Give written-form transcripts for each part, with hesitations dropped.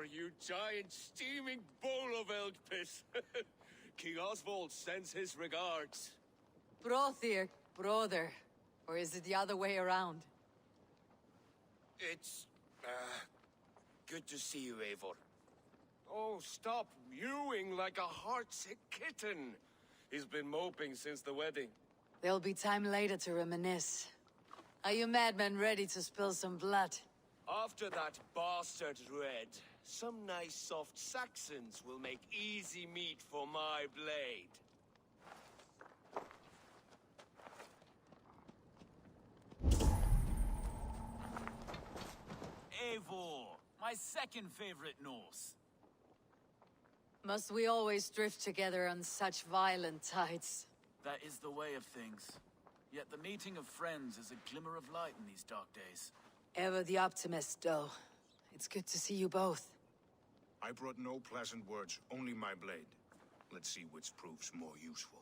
Eivor, you giant steaming bowl of elk piss. King Oswald sends his regards. Brothir, brother. Or is it the other way around? It's, good to see you, Eivor. Oh, stop mewing like a heartsick kitten. He's been moping since the wedding. There'll be time later to reminisce. Are you madmen ready to spill some blood? After that bastard Red, some nice soft Saxons will make easy meat for my blade. Eivor, my second favorite Norse. Must we always drift together on such violent tides? That is the way of things. Yet the meeting of friends is a glimmer of light in these dark days. Ever the optimist, though. It's good to see you both. I brought no pleasant words, only my blade. Let's see which proves more useful.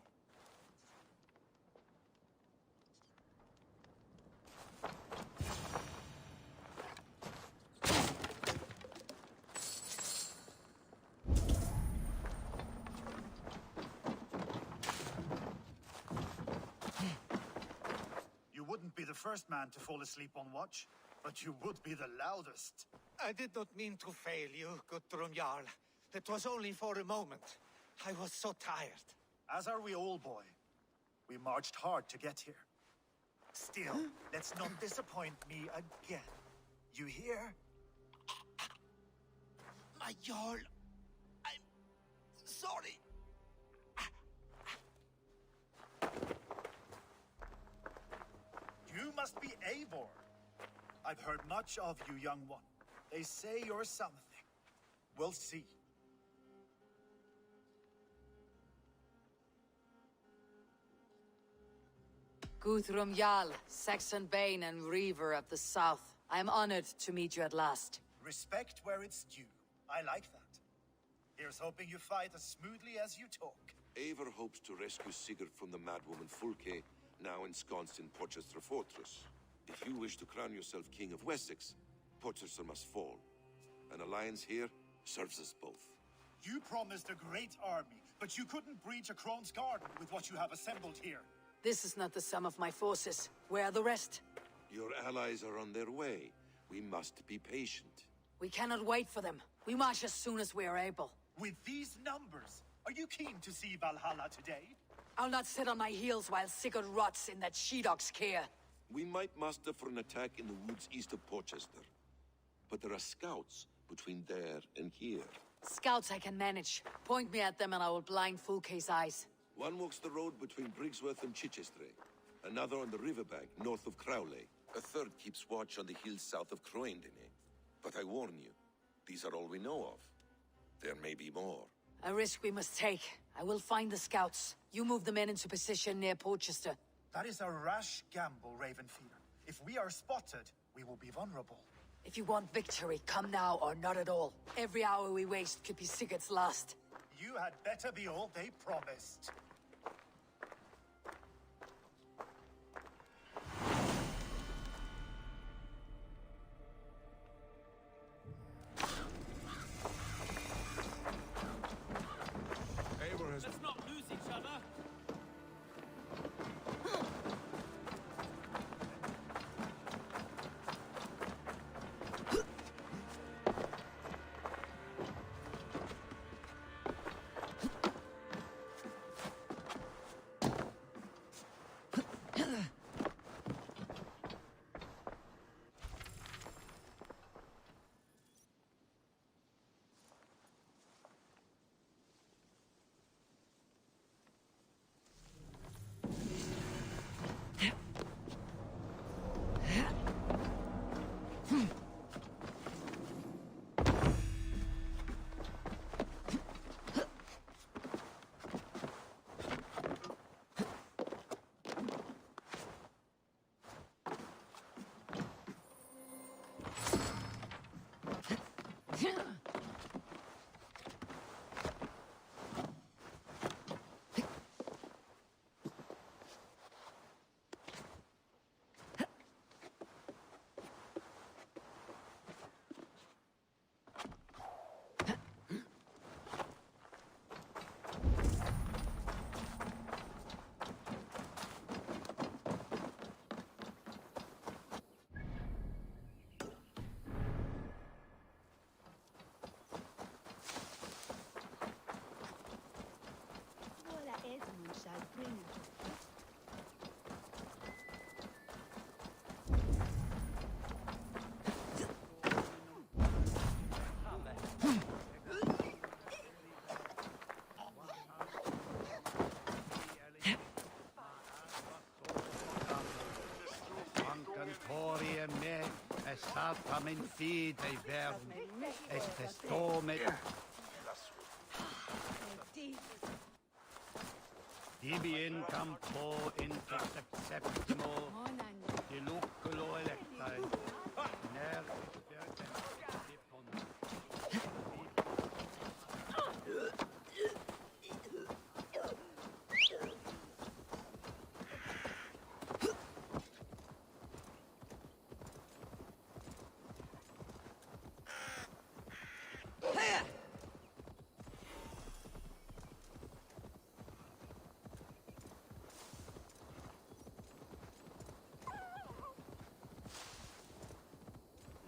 You wouldn't be the first man to fall asleep on watch, but you would be the loudest. I did not mean to fail you, Guthrum Jarl. It was only for a moment. I was so tired. As are we all, boy. We marched hard to get here. Still, let's not disappoint me again. You hear? My Jarl, I'm sorry. You must be Eivor. I've heard much of you, young one. They say you're something. We'll see. Guthrum Jarl, Saxon Bane and Reaver of the South. I am honored to meet you at last. Respect where it's due. I like that. Here's hoping you fight as smoothly as you talk. Eivor hopes to rescue Sigurd from the madwoman Fulke, now ensconced in Porchester Fortress. If you wish to crown yourself King of Wessex, Porchester must fall. An alliance here serves us both. You promised a great army, but you couldn't breach a Krone's garden with what you have assembled here. This is not the sum of my forces. Where are the rest? Your allies are on their way. We must be patient. We cannot wait for them. We march as soon as we are able. With these numbers, are you keen to see Valhalla today? I'll not sit on my heels while Sigurd rots in that she-dog's care. We might muster for an attack in the woods east of Porchester. But there are scouts between there and here. Scouts I can manage. Point me at them and I will blind Fulke's eyes. One walks the road between Briggsworth and Chichester. Another on the riverbank north of Crowley. A third keeps watch on the hills south of Croendene. But I warn you, these are all we know of. There may be more. A risk we must take. I will find the scouts. You move the men into position near Porchester. That is a rash gamble, Ravenfear. If we are spotted, we will be vulnerable. If you want victory, come now or not at all. Every hour we waste could be Sigurd's last. You had better be all they promised. Eivor has... Let's not lose each other. Tamen fide vern, estes domet. Divi in campo interceptimo, diluculo electai, ner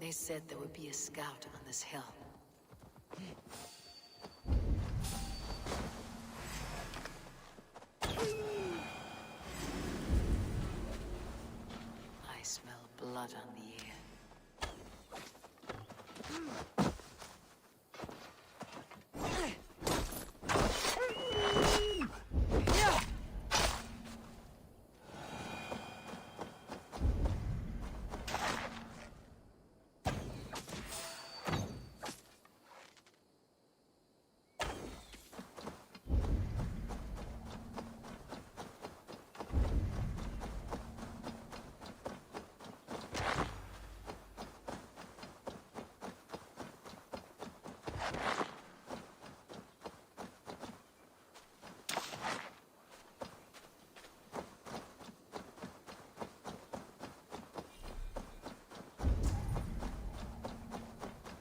They said there would be a scout on this hill. I smell blood on the air.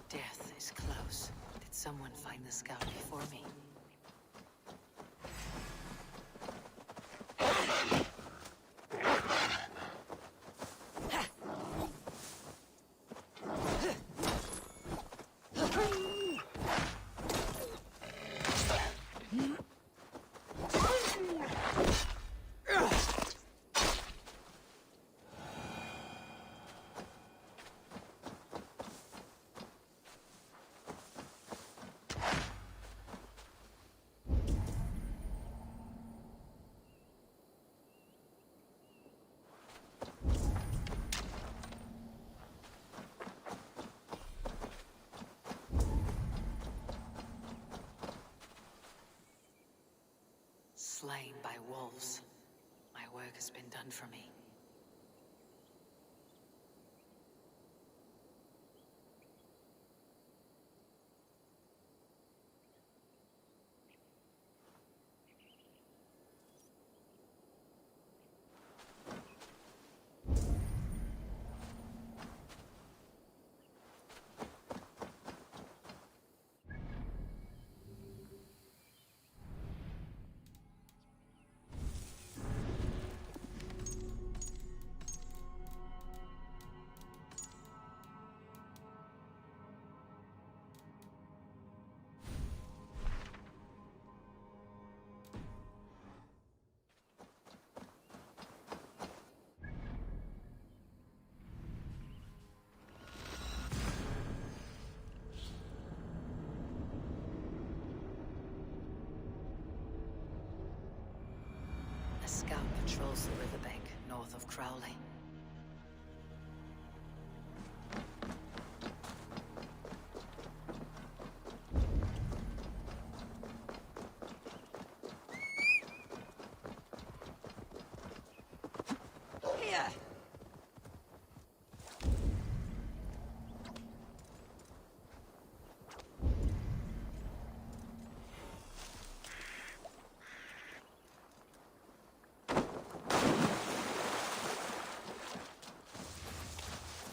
Death is close. Did someone find the scout before me? Slain by wolves. My work has been done for me. A scout patrols the riverbank north of Crowley.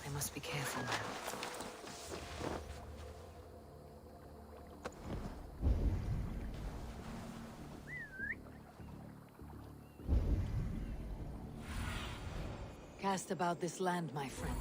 I must be careful now. Cast about this land, my friend.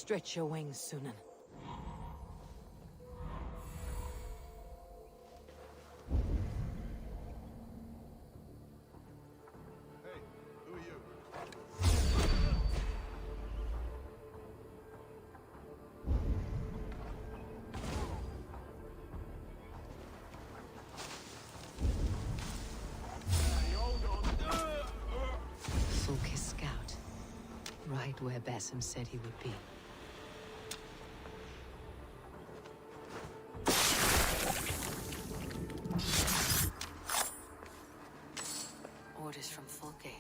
Stretch your wings, Sunan. Hey, who are you? Focus Scout. Right where Basim said he would be. Orders from Fulke.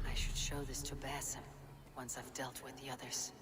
I should show this to Basim once I've dealt with the others.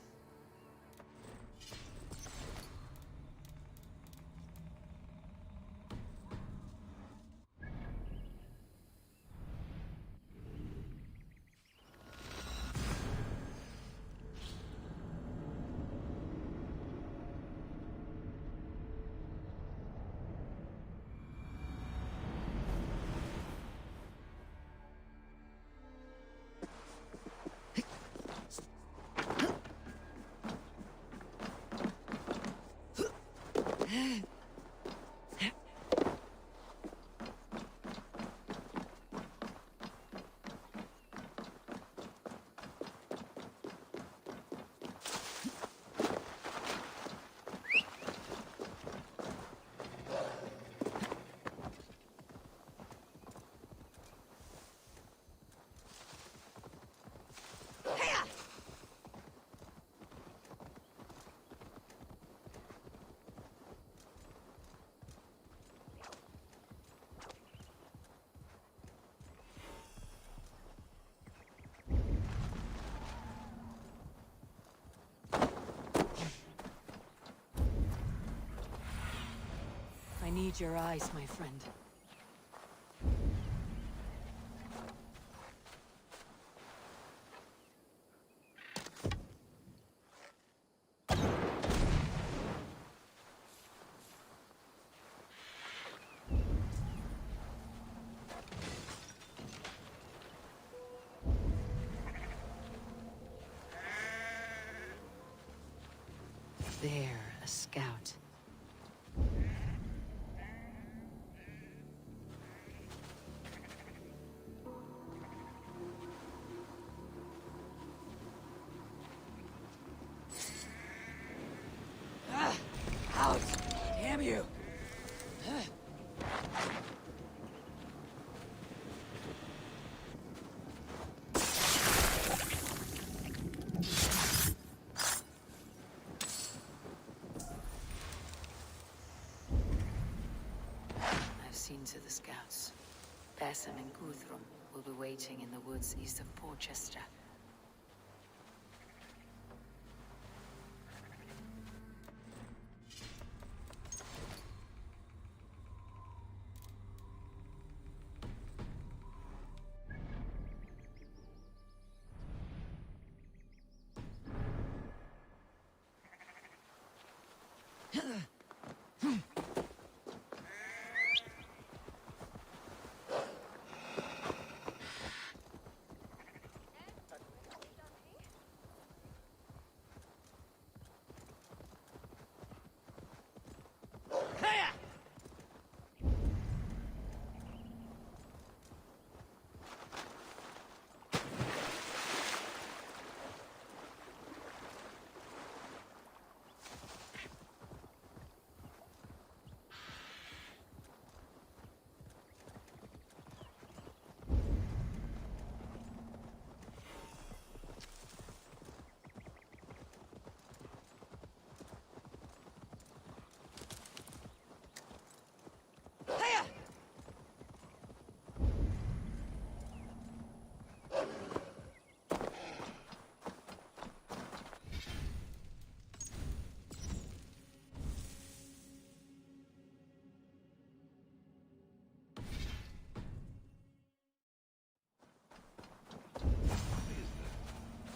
I need your eyes, my friend. There, a scout. Out! Damn you! I've seen to the scouts. Basim and Guthrum will be waiting in the woods east of Porchester.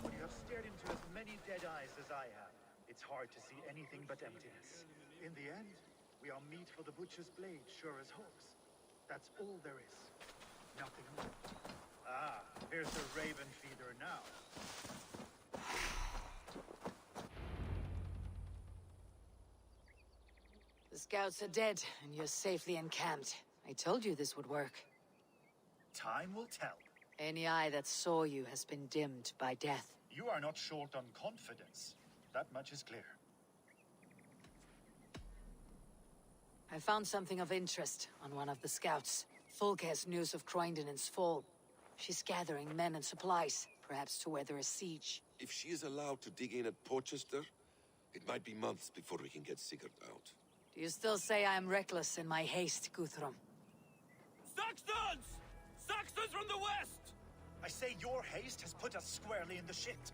When you have stared into as many dead eyes as I have, it's hard to see anything but emptiness. In the end, we are meat for the butcher's blade, sure as hawks. That's all there is. Nothing more. Ah, here's the raven feeder now. scouts are dead, and you're safely encamped. I told you this would work. Time will tell. Any eye that saw you has been dimmed by death. You are not short on confidence. That much is clear. I found something of interest on one of the scouts. Fulke has news of Croydon's fall. She's gathering men and supplies, perhaps to weather a siege. If she is allowed to dig in at Porchester, it might be months before we can get Sigurd out. Do you still say I am reckless in my haste, Guthrum? Saxons! Saxons from the west! I say your haste has put us squarely in the shit.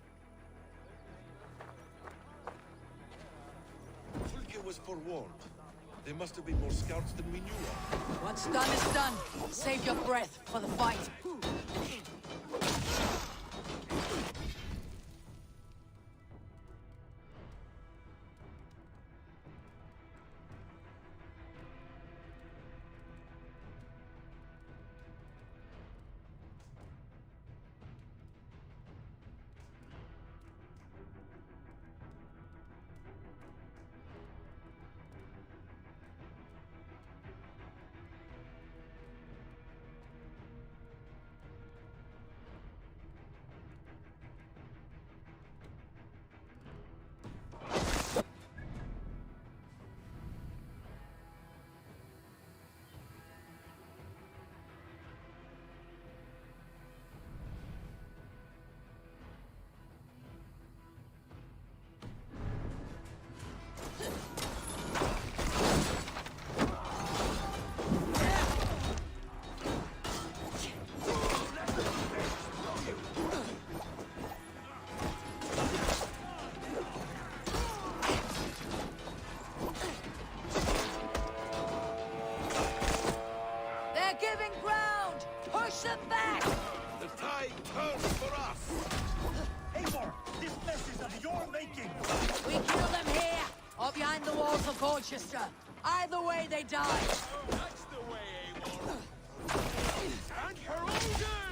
Fulke was forewarned. There must have been more scouts than we knew of. What's done is done. Save your breath for the fight. Them back! The tide turns for us! Eivor, this mess is of your making! We kill them here, or behind the walls of Colchester. Either way, they die. That's the way, Eivor! And for Odin!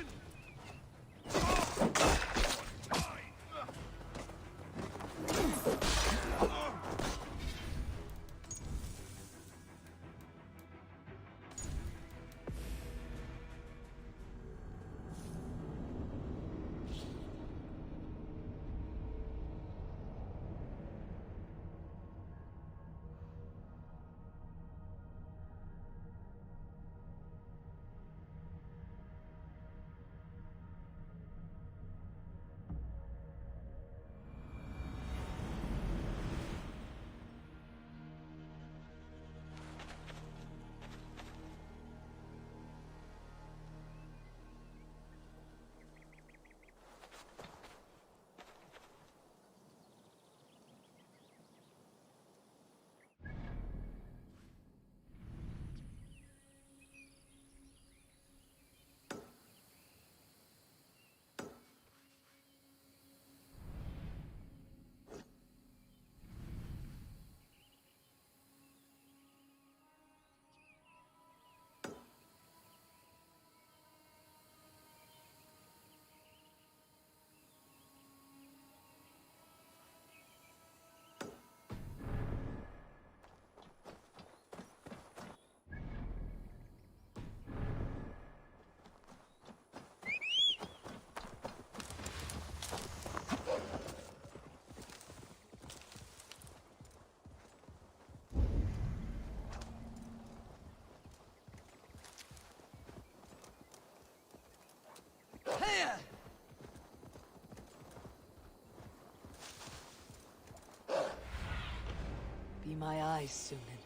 Be my eyes, Sunan.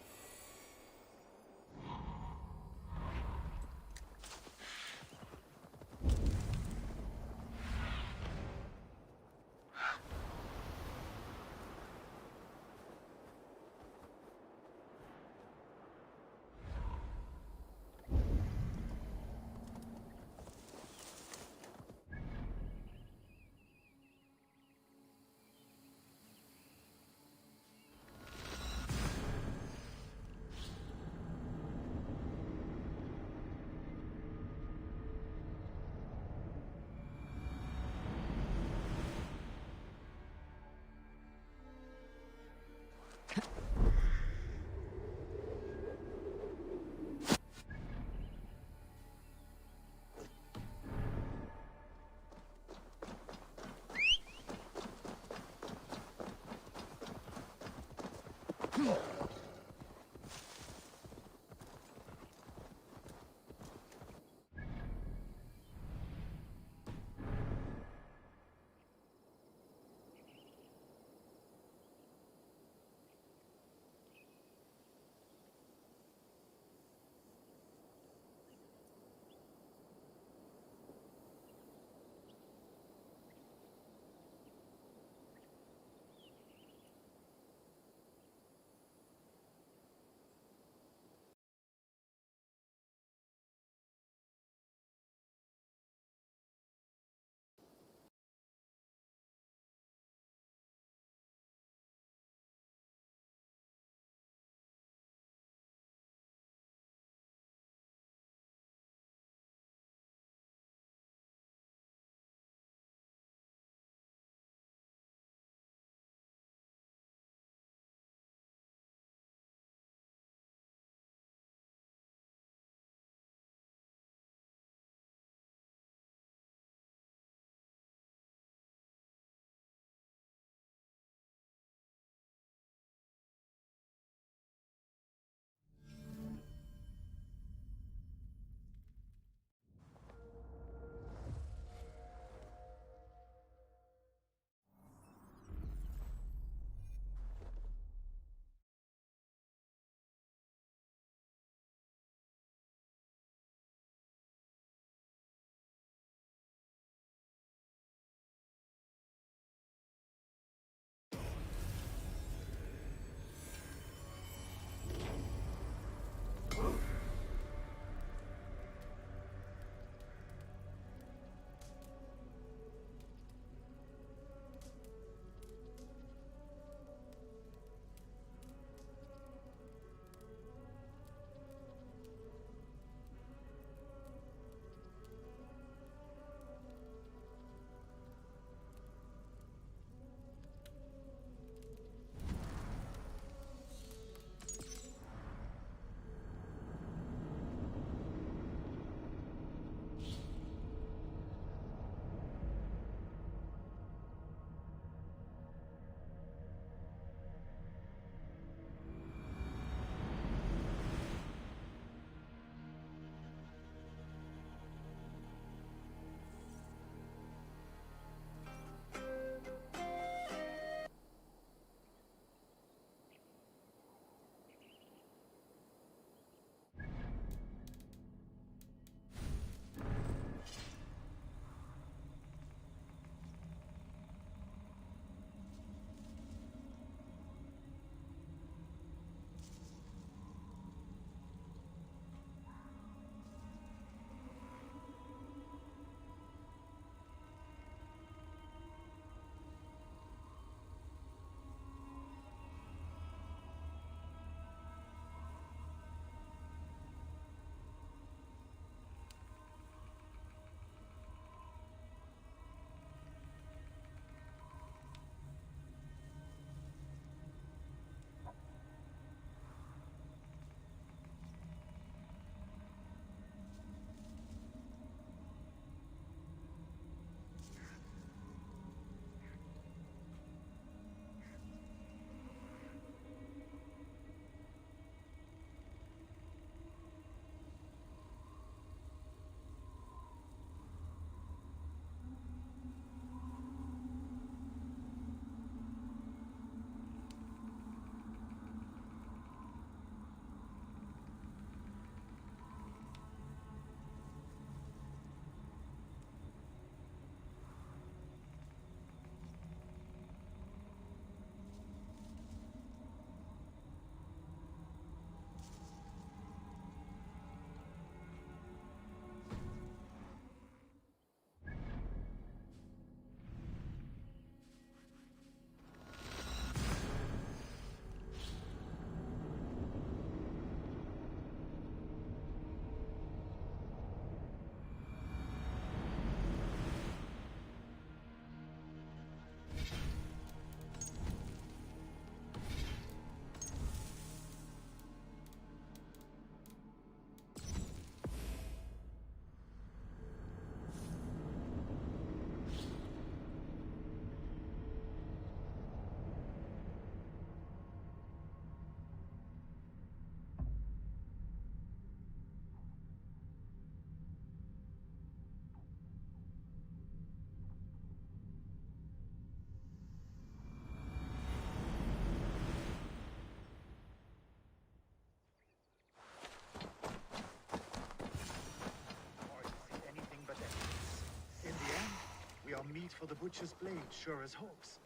meat for the butcher's blade, sure as hawks.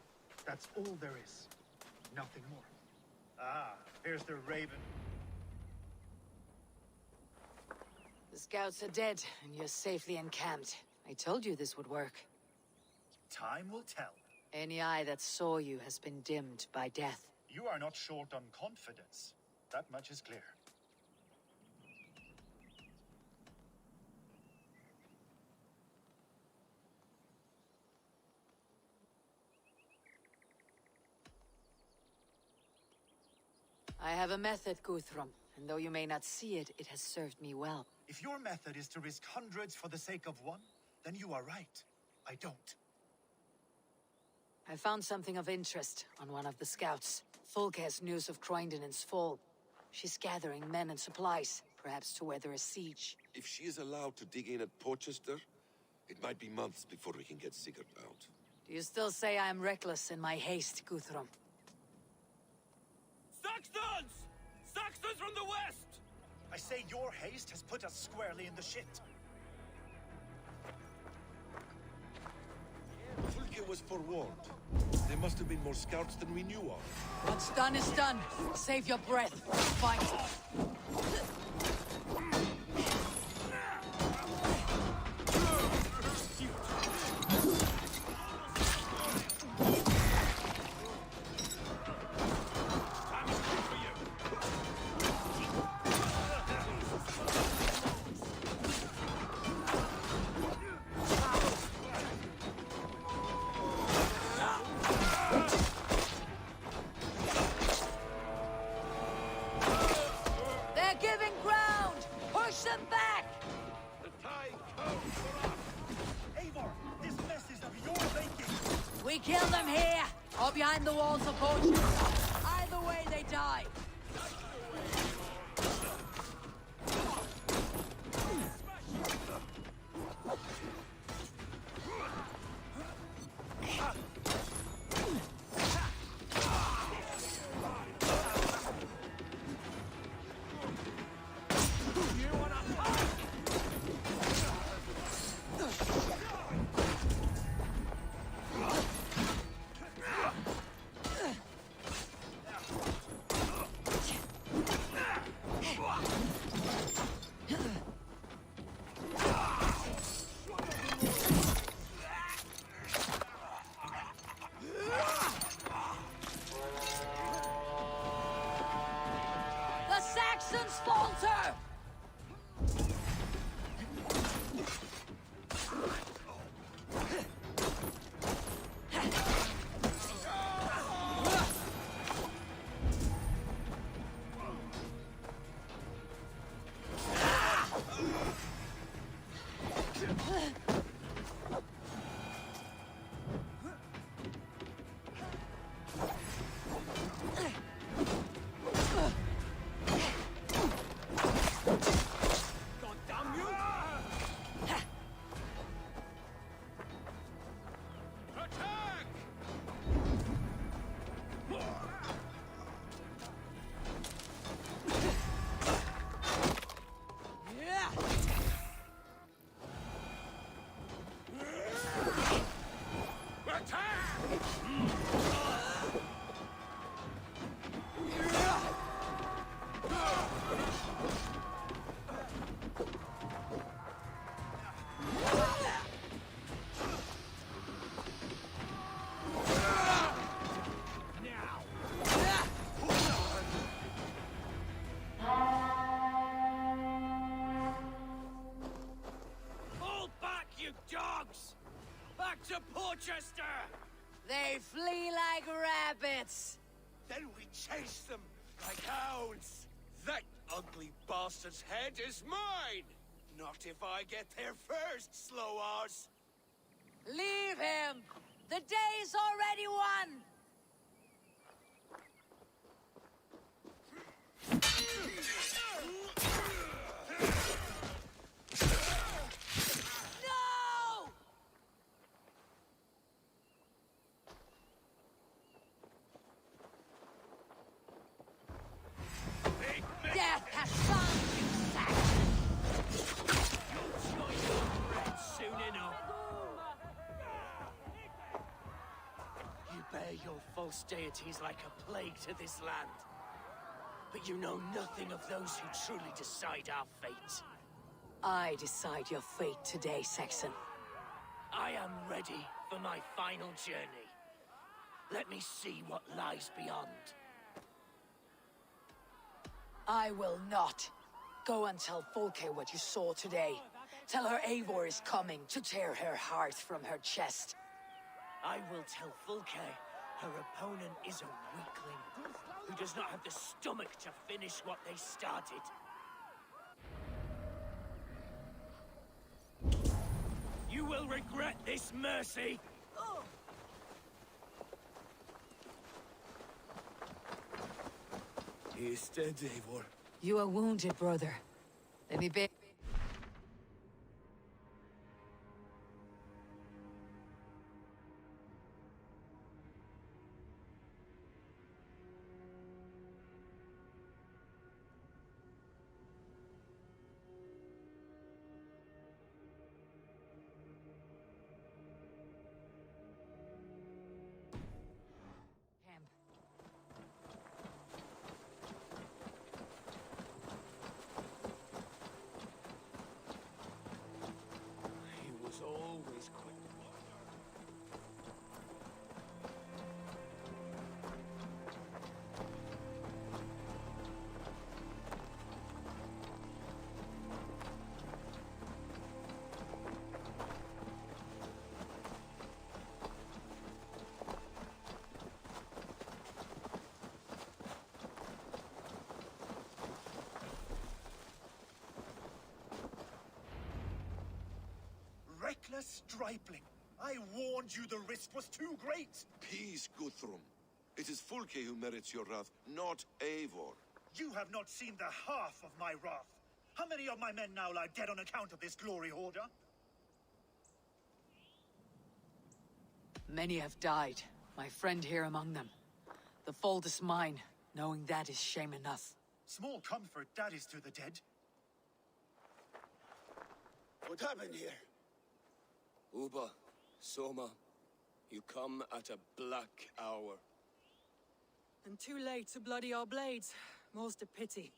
That's all there is. Nothing more. Ah, here's the raven. The scouts are dead, and you're safely encamped. I told you this would work. Time will tell. Any eye that saw you has been dimmed by death. You are not short on confidence. That much is clear. I have a method, Guthrum, and though you may not see it, it has served me well. If your method is to risk hundreds for the sake of one, then you are right. I don't. I found something of interest on one of the scouts. Fulk has news of Croydon's fall. She's gathering men and supplies, perhaps to weather a siege. If she is allowed to dig in at Porchester, it might be months before we can get Sigurd out. Do you still say I am reckless in my haste, Guthrum? Saxons! Saxons from the west! I say your haste has put us squarely in the shit. Fulke was forewarned. There must have been more scouts than we knew of. What's done is done. Save your breath. Fight. We kill them here, or behind the walls of Portugal. Either way, they die. Falter! To Porchester! They flee like rabbits. Then we chase them like hounds. That ugly bastard's head is mine! Not if I get there first, slow-arse. Leave him! The day's already won! Death has found you, Saxon! You'll join your friends soon enough. display your false deities like a plague to this land. But you know nothing of those who truly decide our fate. I decide your fate today, Saxon. I am ready for my final journey. Let me see what lies beyond. I will not. Go and tell Folke what you saw today. Tell her Eivor is coming to tear her heart from her chest. I will tell Fulke her opponent is a weakling who does not have the stomach to finish what they started. You will regret this, Mercy! He is dead, Eivor. You are wounded, brother. Let me be. Always quick. Reckless stripling. I warned you the risk was too great. Peace, Guthrum. It is Fulke who merits your wrath, not Eivor. You have not seen the half of my wrath. How many of my men now lie dead on account of this glory hoarder? Many have died, my friend here among them. The fault is mine, knowing that is shame enough. Small comfort that is to the dead. What happened here? Uba, Soma, you come at a black hour. And too late to bloody our blades. More's the pity.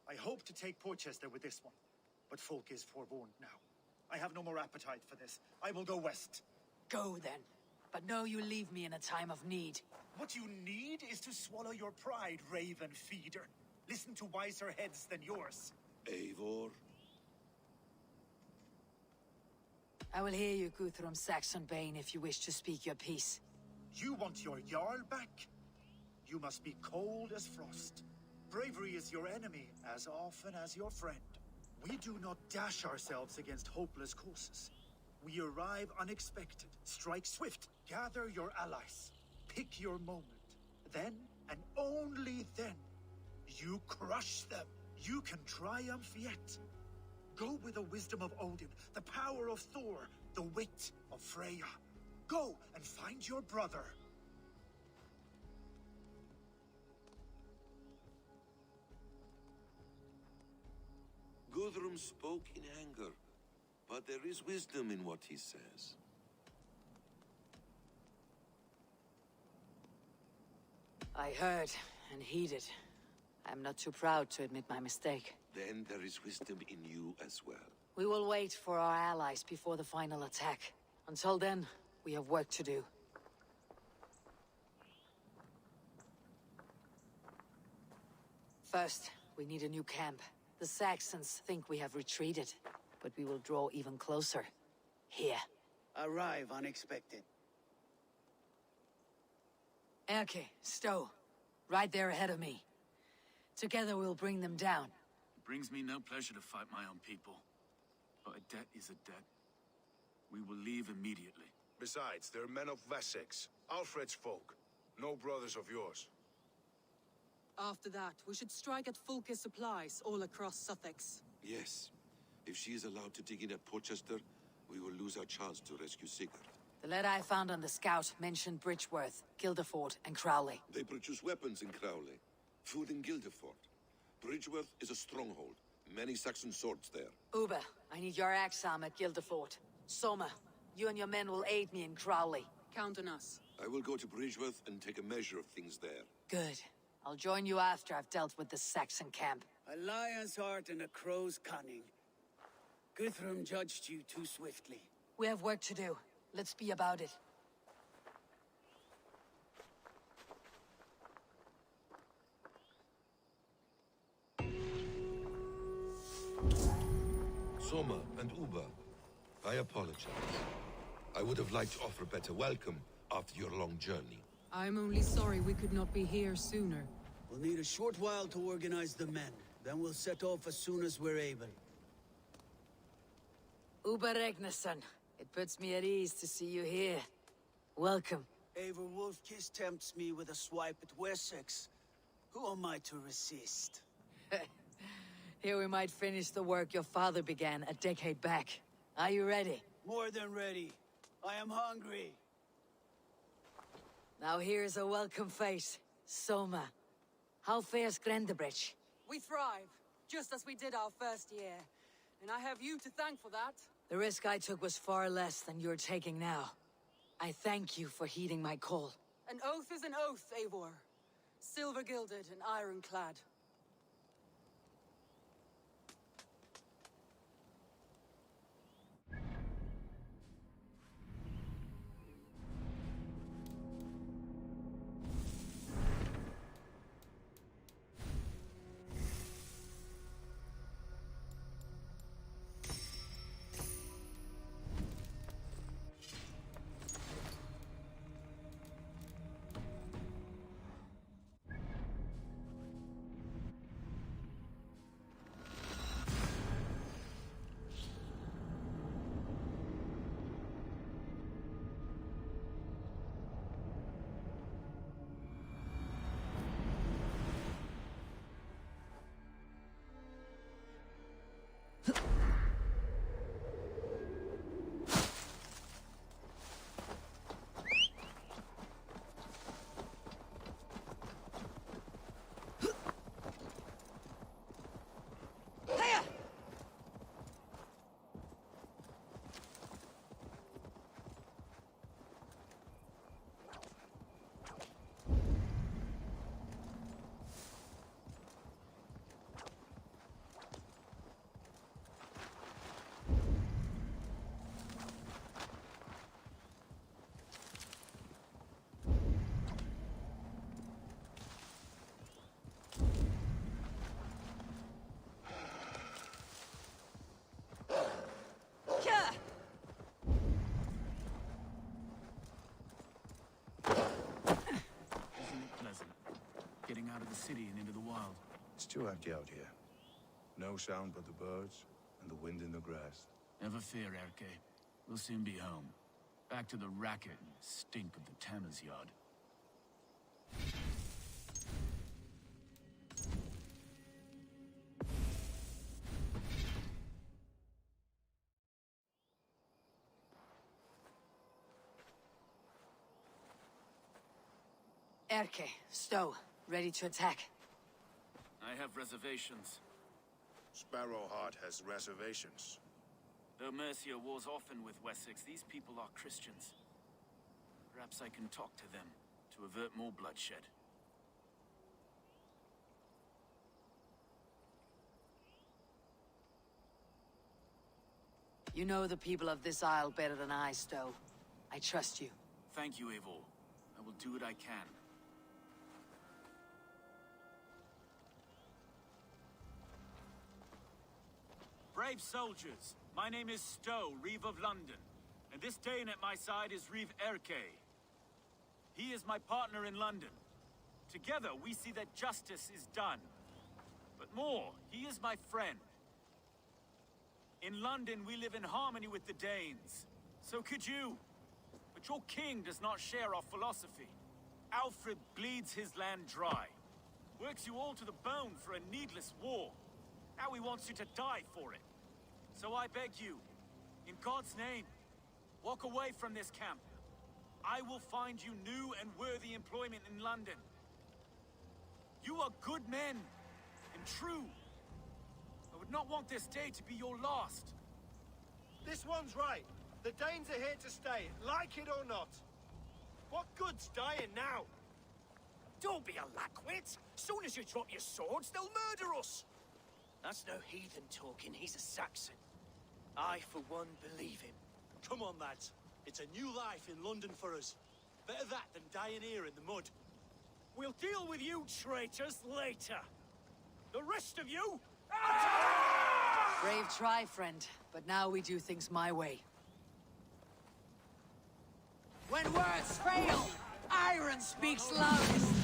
I hope to take Porchester with this one, but Folk is forewarned now. I have no more appetite for this. I will go west. Go then, but know you leave me in a time of need. What you need is to swallow your pride, raven feeder. Listen to wiser heads than yours. Eivor? I will hear you, Guthrum Saxon-Bane, if you wish to speak your piece. You want your Jarl back? You must be cold as frost. Bravery is your enemy as often as your friend. We do not dash ourselves against hopeless courses. We arrive unexpected, strike swift, gather your allies, pick your moment. Then, and only then, you crush them. You can triumph yet. Go with the wisdom of Odin, the power of Thor, the wit of Freya. Go and find your brother. Guthrum spoke in anger, but there is wisdom in what he says. I heard and heeded. I'm not too proud to admit my mistake. Then there is wisdom in you as well. We will wait for our allies before the final attack. Until then, we have work to do. First, we need a new camp. The Saxons think we have retreated, but we will draw even closer. Here. Arrive unexpected. Erke, Stowe. Right there ahead of me. Together we'll bring them down. It brings me no pleasure to fight my own people. But a debt is a debt. We will leave immediately. Besides, they're men of Wessex, Alfred's folk. No brothers of yours. After that, we should strike at Fulke's supplies all across Sussex. Yes. If she is allowed to dig in at Porchester, we will lose our chance to rescue Sigurd. The letter I found on the scout mentioned Bridgeworth, Guildeford, and Crowley. They produce weapons in Crowley. Food in Guildeford. Bridgeworth is a stronghold. Many Saxon swords there. Uber, I need your axe arm at Guildeford. Soma, you and your men will aid me in Crowley. Count on us. I will go to Bridgeworth and take a measure of things there. Good. I'll join you after I've dealt with the Saxon camp. A lion's heart and a crow's cunning. Guthrum judged you too swiftly. We have work to do. Let's be about it. Soma and Uber, I apologize. I would have liked to offer a better welcome after your long journey. I'm only sorry we could not be here sooner. We'll need a short while to organize the men. Then we'll set off as soon as we're able. Uber Regnason. It puts me at ease to see you here. Welcome. Eivor Wolfkiss tempts me with a swipe at Wessex. Who am I to resist? Here we might finish the work your father began a decade back. Are you ready? More than ready. I am hungry. Now here's a welcome face. Soma. How fares Grendebridge? We thrive, just as we did our first year. And I have you to thank for that. The risk I took was far less than you're taking now. I thank you for heeding my call. An oath is an oath, Eivor. Silver-gilded and ironclad. City and into the wild. It's too empty out here. No sound but the birds and the wind in the grass. Never fear, Erke. We'll soon be home. Back to the racket and stink of the tanner's yard. Erke, Stowe, ready to attack. I have reservations. Sparrowheart has reservations. Though Mercia wars often with Wessex, these people are Christians. Perhaps I can talk to them to avert more bloodshed. You know the people of this isle better than I, Stowe. I trust you. Thank you, Eivor. I will do what I can. Brave soldiers, my name is Stowe, Reeve of London, and this Dane at my side is Reeve Erke. He is my partner in London. Together, we see that justice is done. But more, he is my friend. In London, we live in harmony with the Danes. So could you. But your king does not share our philosophy. Alfred bleeds his land dry. Works you all to the bone for a needless war. Now he wants you to die for it. So I beg you, in God's name, walk away from this camp. I will find you new and worthy employment in London. You are good men, and true. I would not want this day to be your last. This one's right. The Danes are here to stay, like it or not. What good's dying now? Don't be a lackwit! Soon as you drop your swords, they'll murder us! That's no heathen talking, he's a Saxon. I, for one, believe him. Come on, lads. It's a new life in London for us. Better that than dying here in the mud. We'll deal with you traitors later. The rest of you... Brave try, friend. But now we do things my way. When words fail, iron speaks loudest.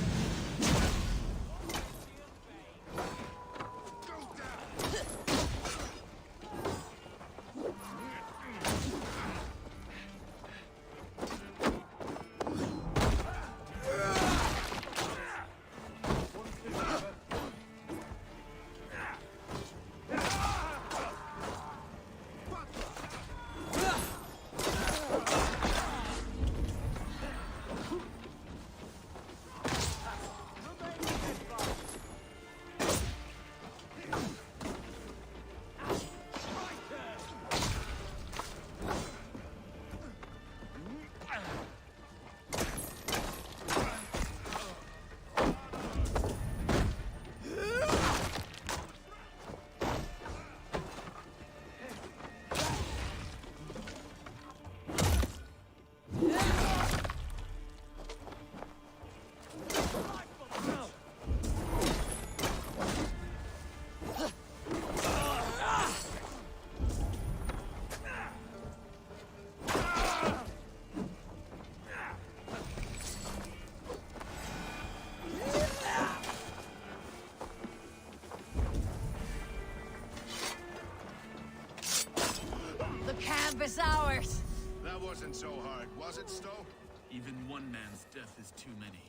Is ours. That wasn't so hard, was it, Stowe? Even one man's death is too many.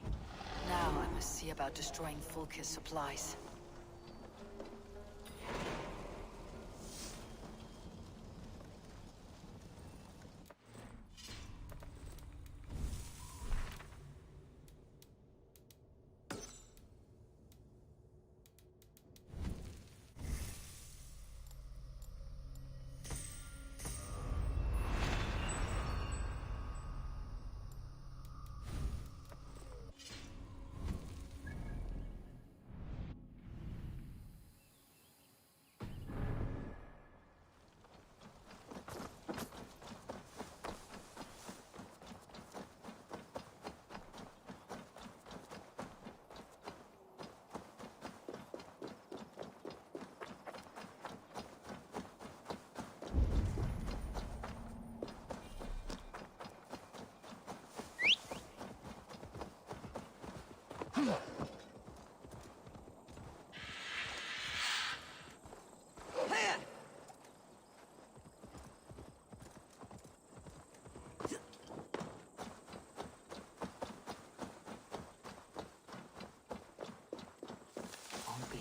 Now I must see about destroying Fulca's supplies.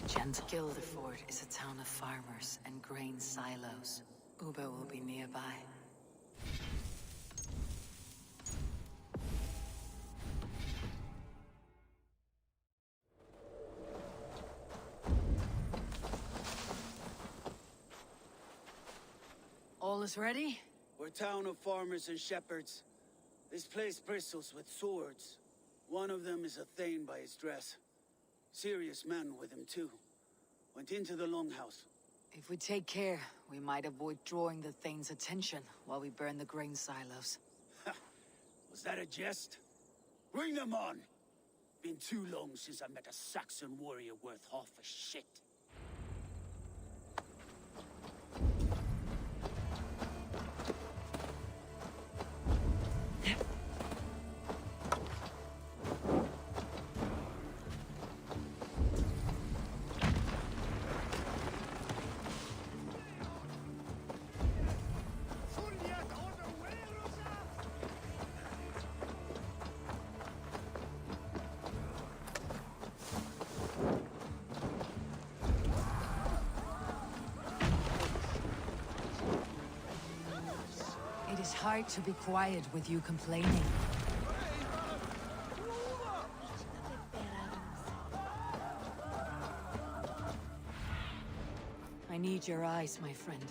Gentle. Guildford is a town of farmers and grain silos. Uber will be nearby. All is ready? We're a town of farmers and shepherds. This place bristles with swords. One of them is a Thane by his dress. Serious man with him, too. Went into the longhouse. If we take care, we might avoid drawing the Thane's attention while we burn the grain silos. Was that a jest? Bring them on! Been too long since I met a Saxon warrior worth half a shit. It's hard to be quiet with you complaining. I need your eyes, my friend.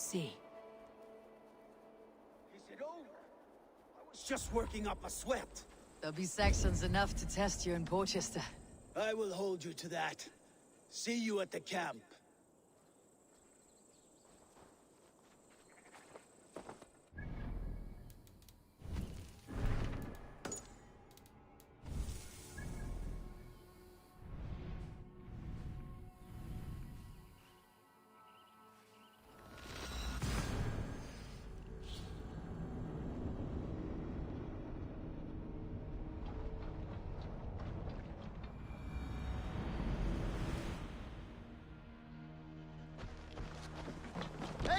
see. Is it over? I was just working up a sweat. There'll be Saxons enough to test you in Porchester. I will hold you to that. See you at the camp.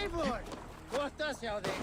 Eivor! Kohta sjá þig.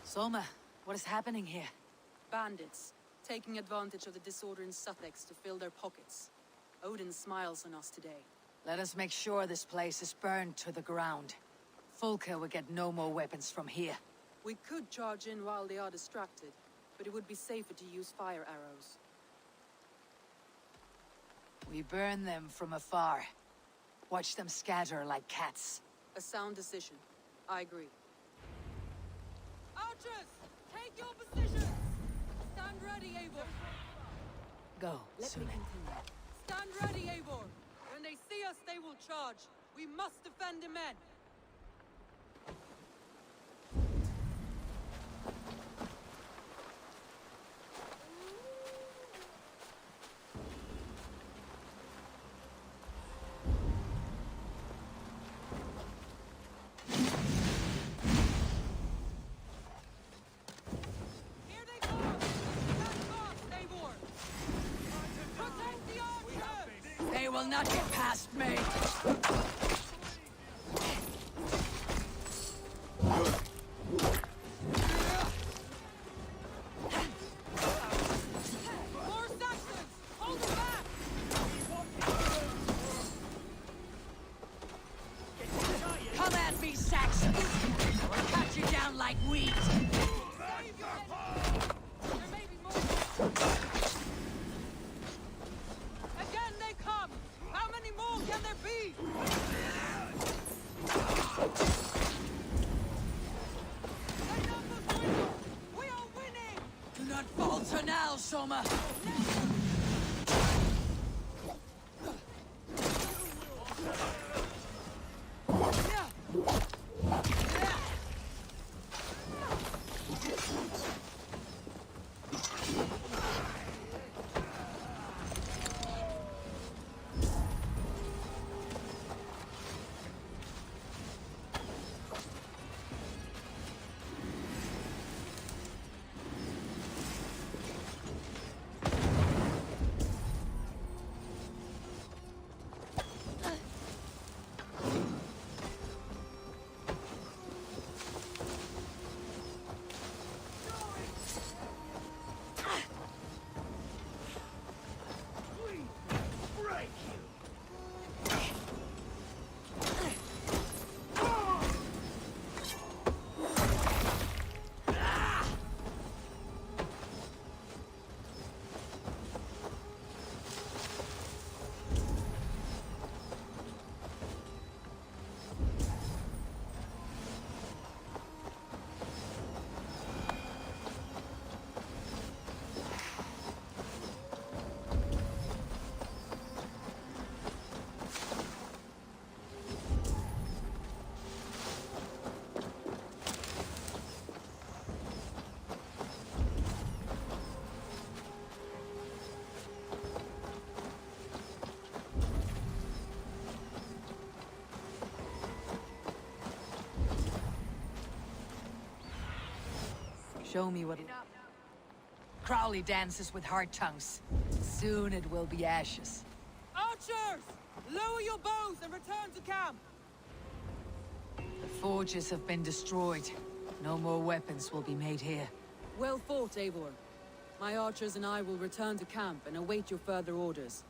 Soma, what is happening here? Bandits, taking advantage of the disorder in Sussex to fill their pockets. Odin smiles on us today. Let us make sure this place is burned to the ground. Fulka will get no more weapons from here. We could charge in while they are distracted, but it would be safer to use fire arrows. We burn them from afar. Watch them scatter like cats. A sound decision. I agree. Archers! Take your positions! Stand ready, Eivor! Go, Sune. Stand ready, Eivor! When they see us, they will charge. We must defend the men! They will not get past me! More Saxons! Hold them back! Come at me, Saxons! I will cut you down like wheat! There may be more! Again they come! How many more can there be? The numbers dwindle! We are winning! Do not falter now, Soma! Show me what... Crowley dances with hard tongues. Soon it will be ashes. Archers! Lower your bows and return to camp! The forges have been destroyed. No more weapons will be made here. Well fought, Eivor. My archers and I will return to camp and await your further orders.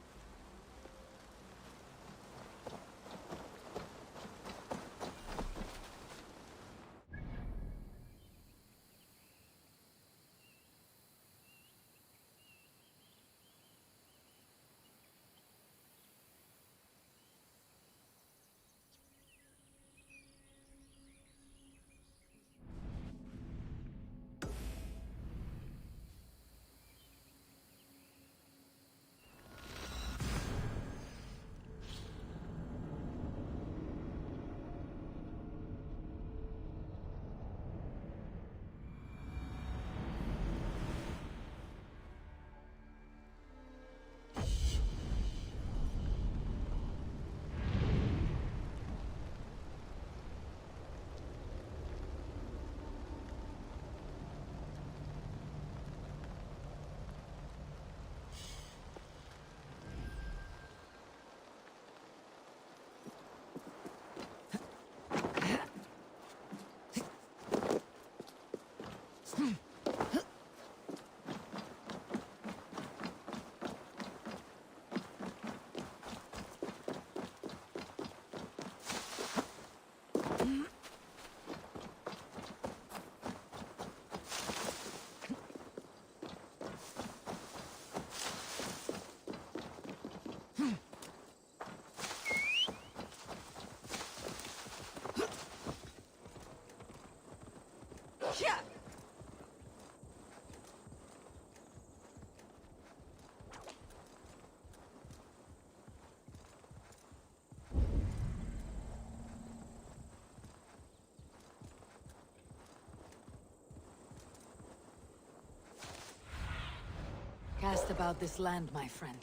Cast about this land, my friend.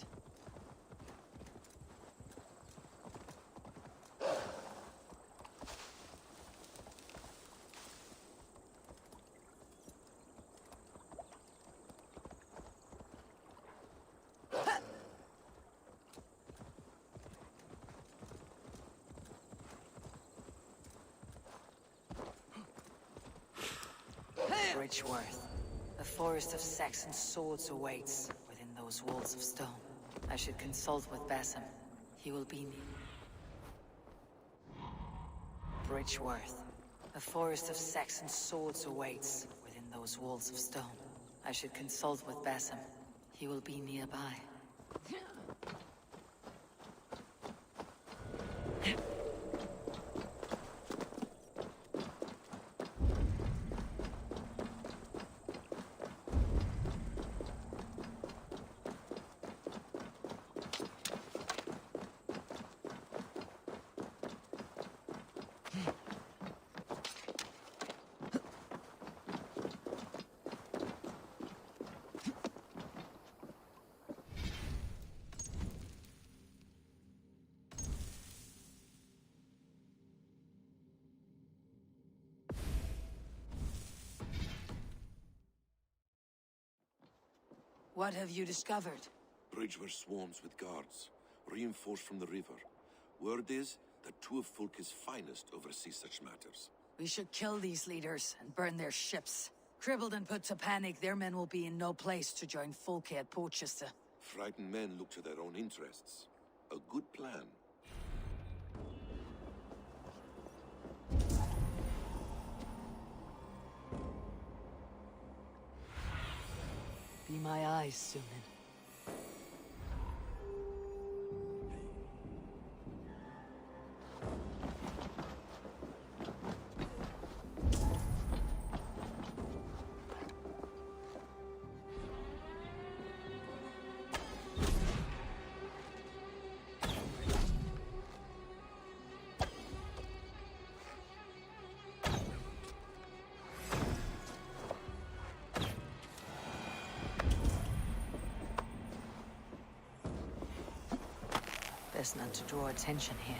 Bridgeworth. The forest of Saxon swords awaits within those walls of stone. I should consult with Bassam. He will be near. Bridgeworth. The forest of Saxon swords awaits within those walls of stone. I should consult with Bassam. He will be nearby. What have you discovered? Bridgeworth swarms with guards, reinforced from the river. Word is that two of Fulke's finest oversee such matters. We should kill these leaders and burn their ships. Crippled and put to panic, their men will be in no place to join Fulke at Portchester. Frightened men look to their own interests. A good plan. Be my eyes, Suman. Best not to draw attention here.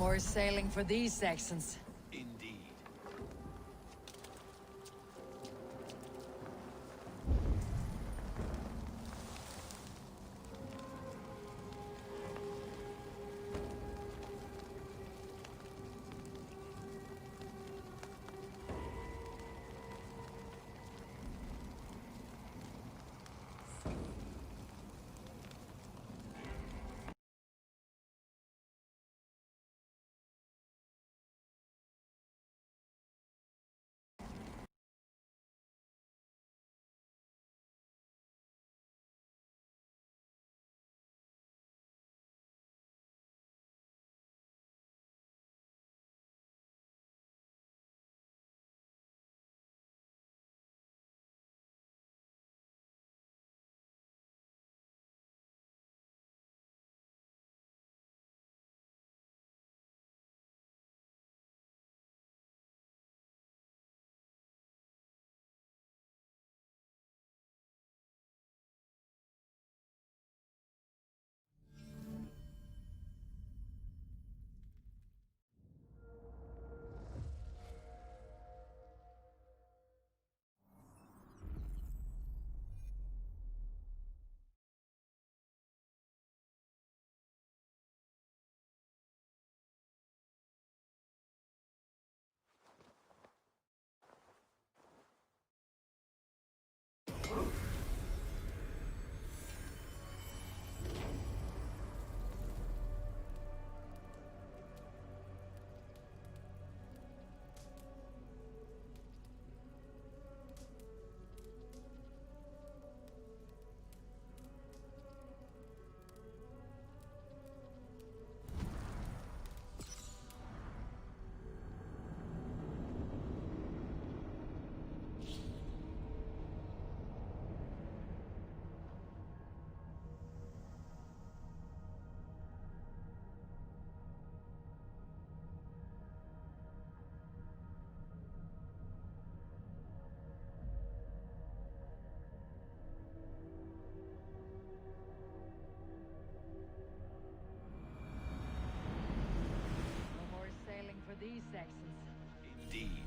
more sailing for these sections. Indeed. These sections. Indeed.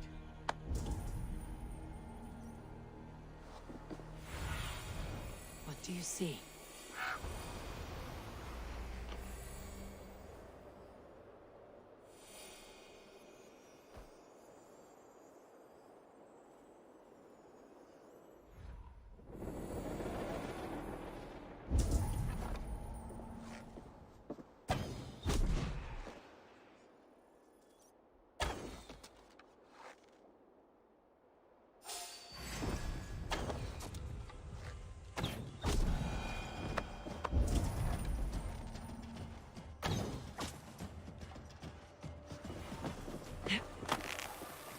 What do you see?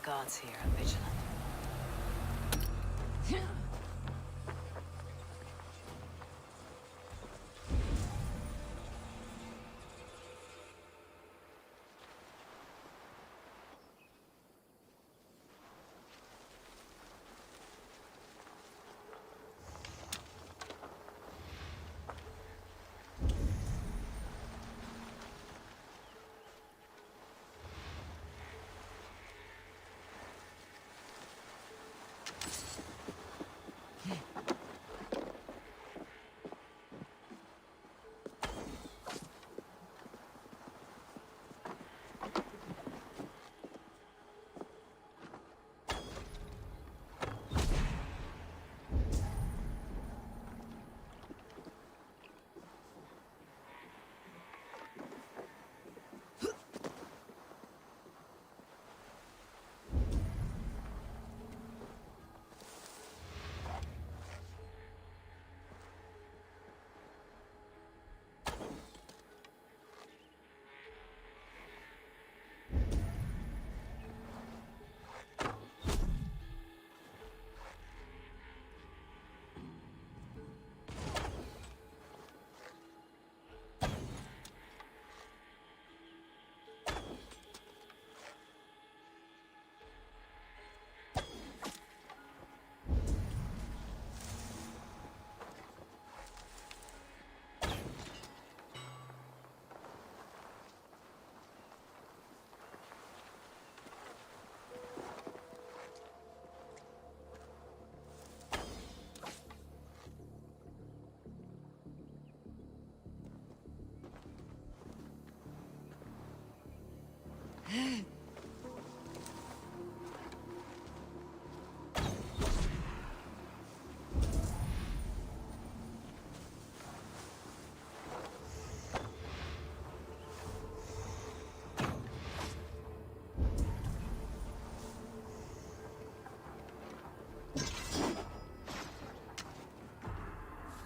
Gods here are vigilant.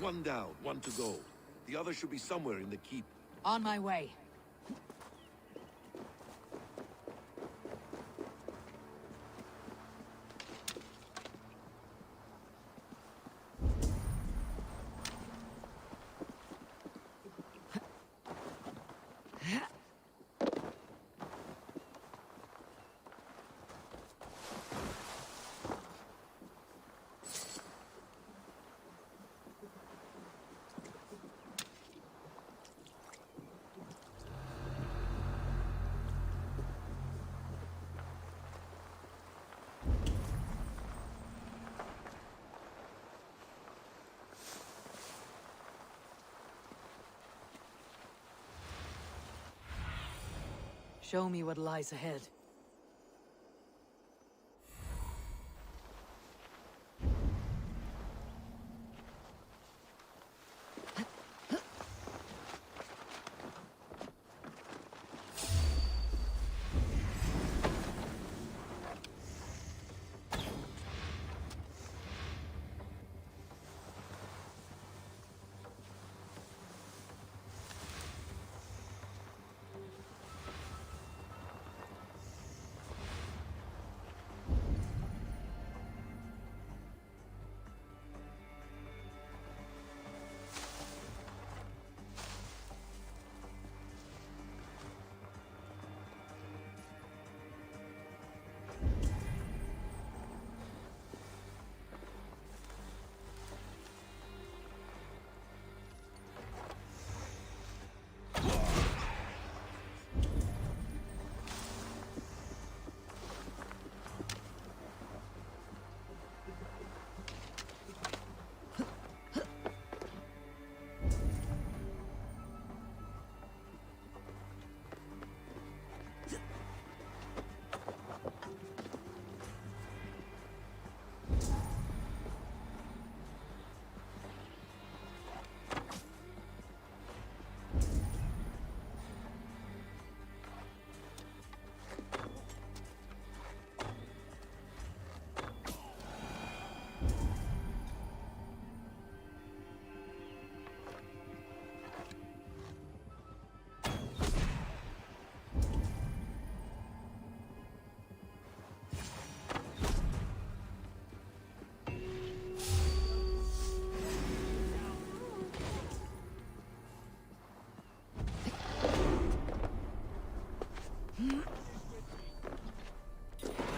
One down, one to go. The other should be somewhere in the keep. On my way. Show me what lies ahead.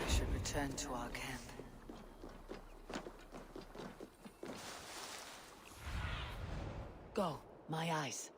I should return to our camp. Go, my eyes.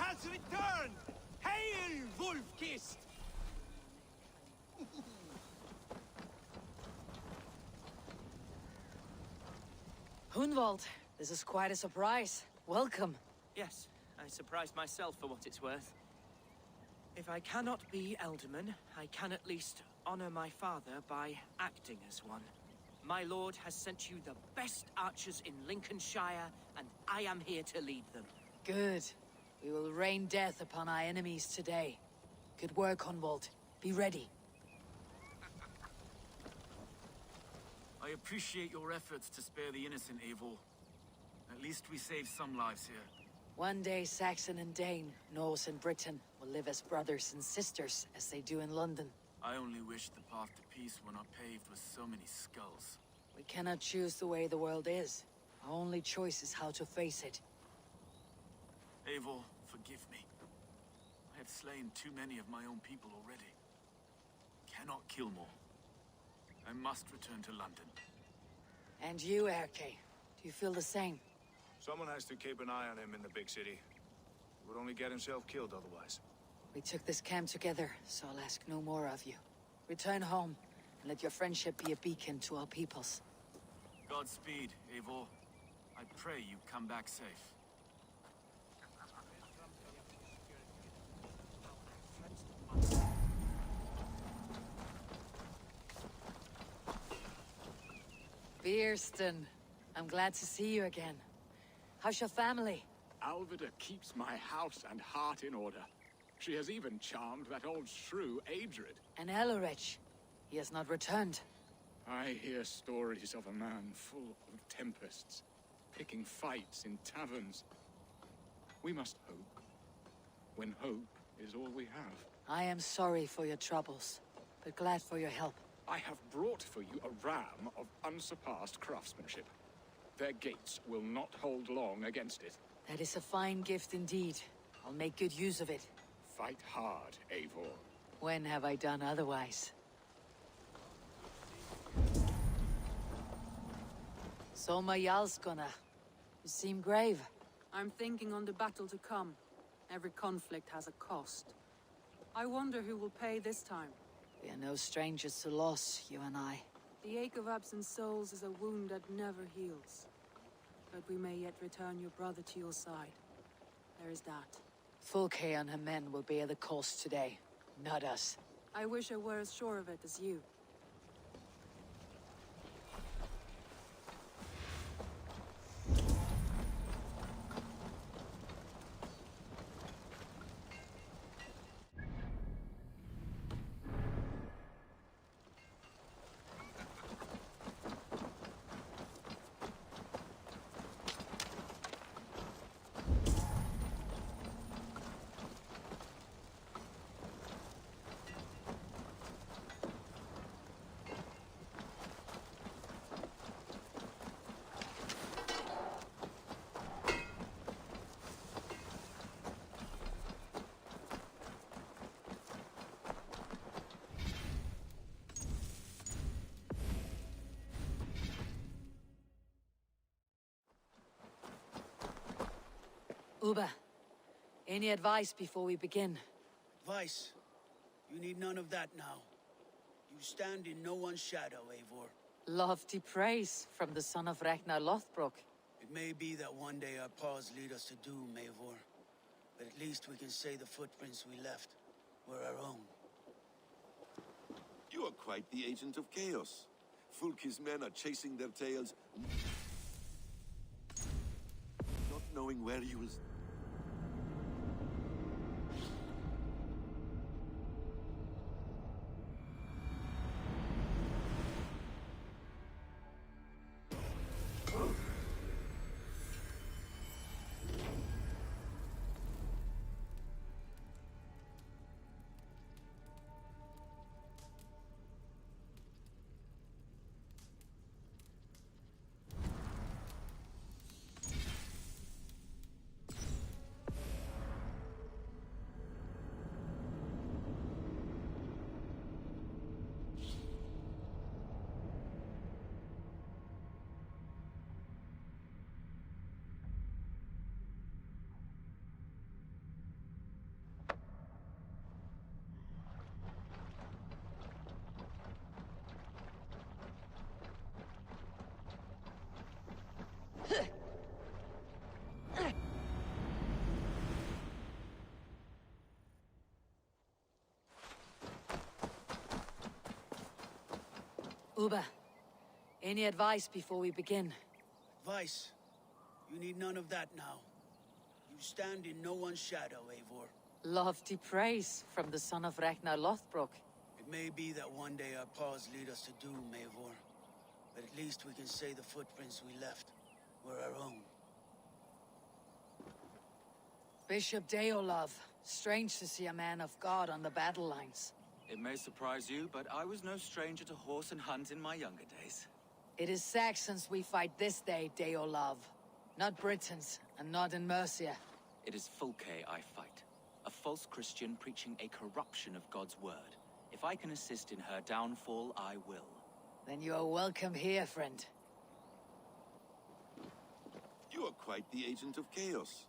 has returned! Hail, Wolf-Kissed! Hunwald, this is quite a surprise. Welcome. Yes, I surprised myself for what it's worth. If I cannot be Alderman, I can at least honor my father by acting as one. My lord has sent you the best archers in Lincolnshire, and I am here to lead them. Good. We will rain death upon our enemies today. Good work, Hunwald. Be ready. I appreciate your efforts to spare the innocent, Eivor. At least we saved some lives here. One day, Saxon and Dane, Norse and Briton, will live as brothers and sisters, as they do in London. I only wish the path to peace were not paved with so many skulls. We cannot choose the way the world is. Our only choice is how to face it. Eivor, forgive me. I have slain too many of my own people already. Cannot kill more. I must return to London. And you, Erke, do you feel the same? Someone has to keep an eye on him in the big city. He would only get himself killed otherwise. We took this camp together, so I'll ask no more of you. Return home, and let your friendship be a beacon to all peoples. Godspeed, Eivor. I pray you come back safe. Bierston, I'm glad to see you again. How's your family? Alvida keeps my house and heart in order. She has even charmed that old shrew, Adrid. And Elorich. He has not returned. I hear stories of a man full of tempests, picking fights in taverns. We must hope, when hope is all we have. I am sorry for your troubles, but glad for your help. I have brought for you a ram of unsurpassed craftsmanship. Their gates will not hold long against it. That is a fine gift indeed. I'll make good use of it. Fight hard, Eivor. When have I done otherwise? Soma Jarlskona. You seem grave. I'm thinking on the battle to come. Every conflict has a cost. I wonder who will pay this time. We are no strangers to loss, you and I. The ache of absent souls is a wound that never heals. But we may yet return your brother to your side. There is that. Fulke and her men will bear the cost today, not us. I wish I were as sure of it as you. Uba, any advice before we begin? Vice, you need none of that now. You stand in no one's shadow, Eivor. Lofty praise from the son of Ragnar Lothbrok. It may be that one day our paths lead us to doom, Eivor. But at least we can say the footprints we left were our own. You are quite the agent of chaos. Fulke's men are chasing their tails, not knowing where you will... Uba, any advice before we begin? Vice, you need none of that now. You stand in no one's shadow, Eivor. Lofty praise from the son of Ragnar Lothbrok. It may be that one day our paths lead us to doom, Eivor. But at least we can say the footprints we left were our own. Bishop Deolov. Strange to see a man of God on the battle lines. It may surprise you, but I was no stranger to horse and hunt in my younger days. It is Saxons we fight this day, Deolov. Not Britons, and not in Mercia. It is Fulke I fight. A false Christian preaching a corruption of God's word. If I can assist in her downfall, I will. Then you are welcome here, friend. You are quite the agent of chaos.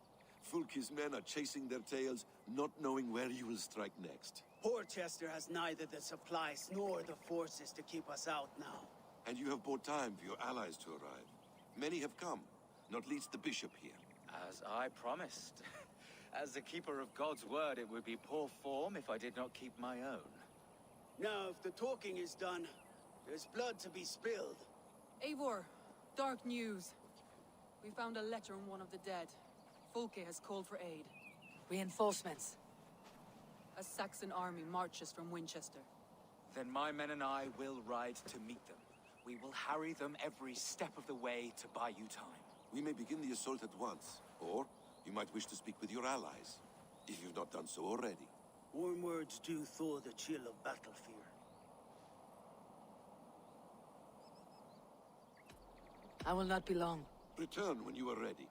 Fulke's men are chasing their tails, not knowing where you will strike next. Porchester has neither the supplies nor the forces to keep us out now. And you have bought time for your allies to arrive. Many have come, not least the bishop here. As I promised. As the keeper of God's word, it would be poor form if I did not keep my own. Now, if the talking is done, there's blood to be spilled. Eivor, dark news. We found a letter on one of the dead. Fulke has called for aid. Reinforcements. A Saxon army marches from Winchester. Then my men and I will ride to meet them. We will harry them every step of the way to buy you time. We may begin the assault at once, or you might wish to speak with your allies, if you've not done so already. Warm words do thaw the chill of battle fear. I will not be long. Return when you are ready.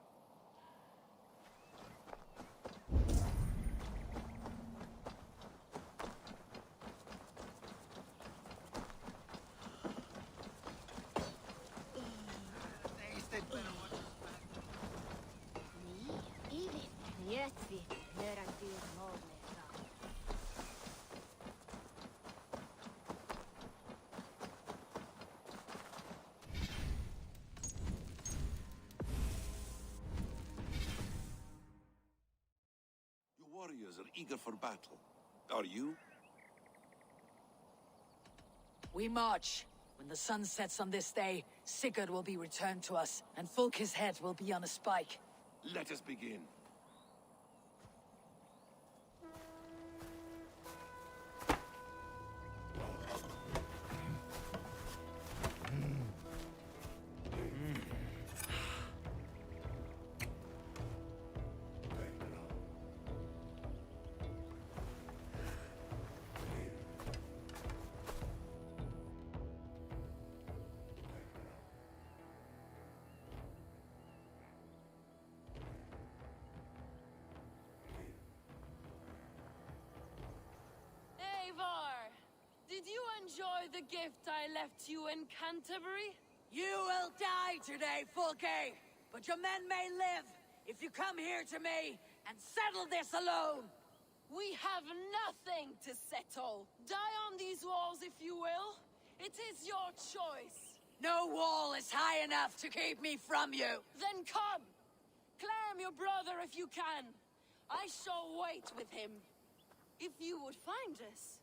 Warriors are eager for battle. Are you? We march. When the sun sets on this day, Sigurd will be returned to us, and Fulke's head will be on a spike. Let us begin. Did you enjoy the gift I left you in Canterbury? You will die today, Fulke! But your men may live if you come here to me and settle this alone! We have nothing to settle. Die on these walls if you will. It is your choice. No wall is high enough to keep me from you. Then come! Claim your brother if you can. I shall wait with him. If you would find us,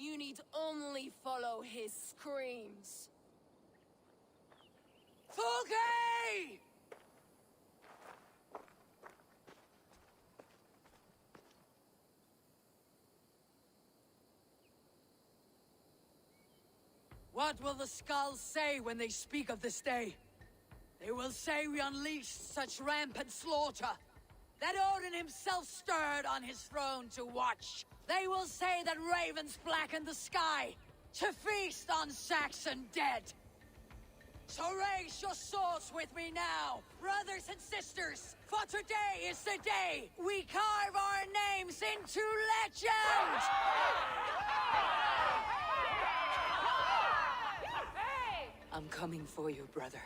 you need only follow his screams. Fulke! What will the skulls say when they speak of this day? They will say we unleashed such rampant slaughter, that Odin himself stirred on his throne to watch. They will say that ravens blackened the sky to feast on Saxon dead. So raise your swords with me now, brothers and sisters, for today is the day we carve our names into legend! I'm coming for you, brother.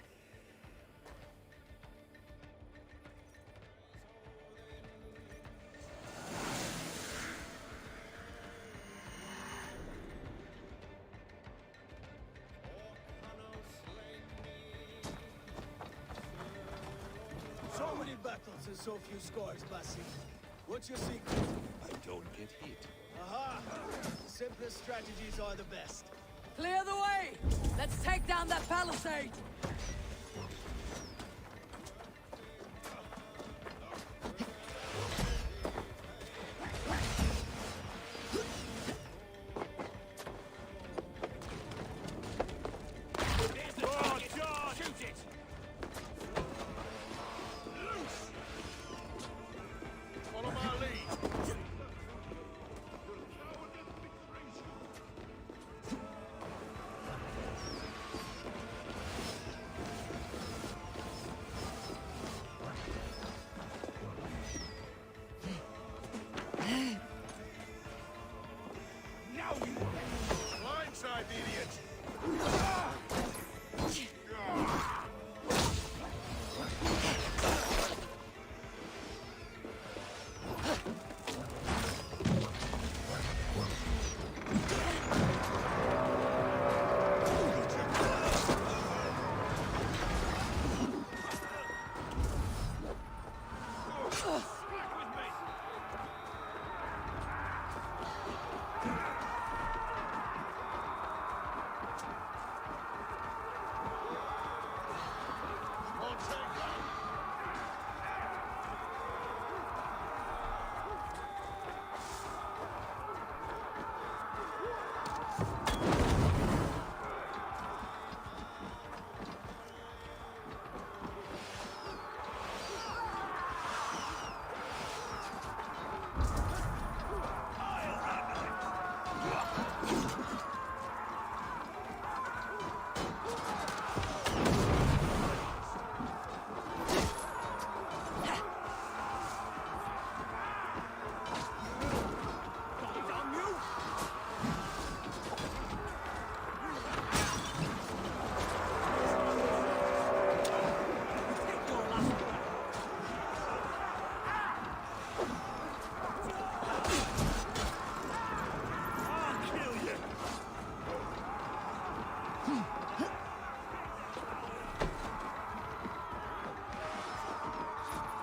So many battles and so few scores, Bassi. What's your secret? I don't get hit. Aha! The simplest strategies are the best. Clear the way! Let's take down that palisade! Blindside, idiot!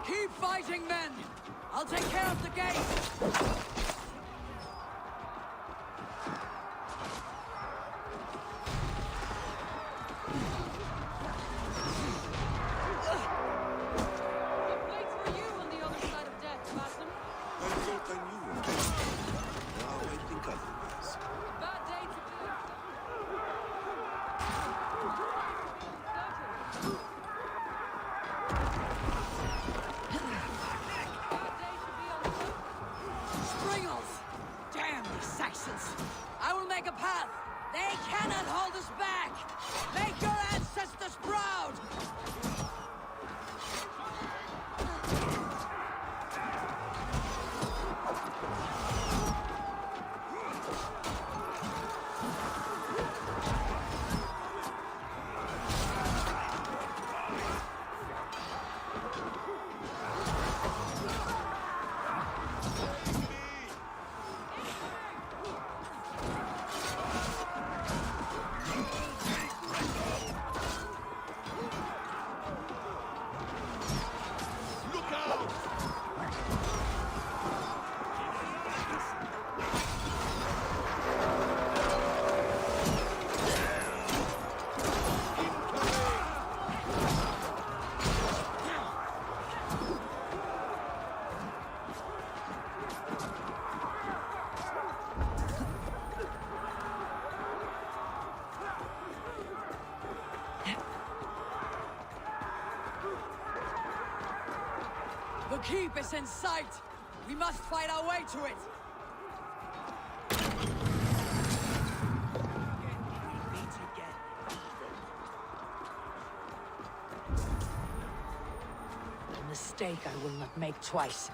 Keep fighting, men! I'll take care of the gate! I will make a path! They cannot hold us back! Make your ancestors proud! The keep is in sight! We must fight our way to it! A mistake I will not make twice.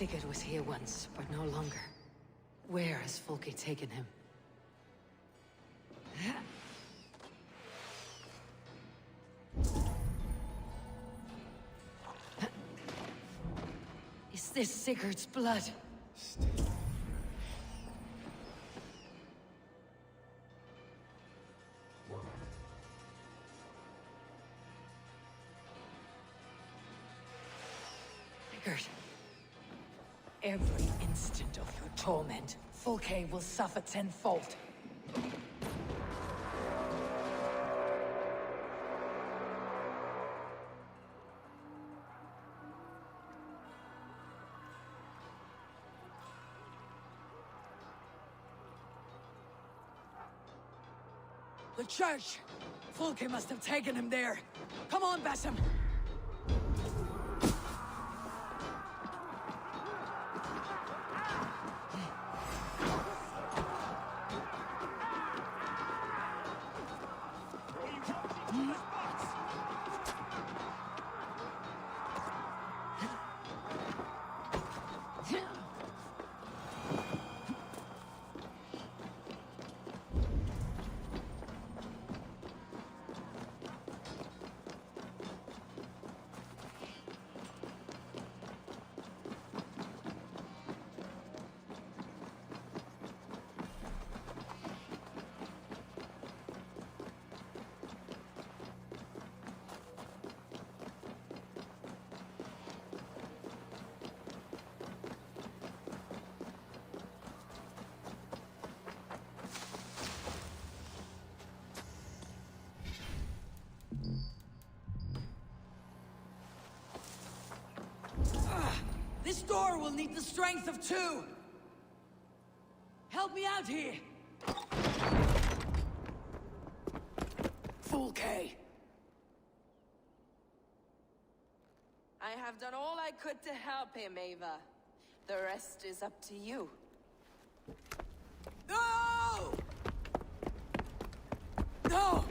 Sigurd was here once, but no longer. Where has Folke taken him? Is this Sigurd's blood? Sigurd. Every instant of your torment, Folke will suffer tenfold. The church! Folke must have taken him there. Come on, Basim! This door will need the strength of two! Help me out here! Folke! I have done all I could to help him, Ava. The rest is up to you. No! No!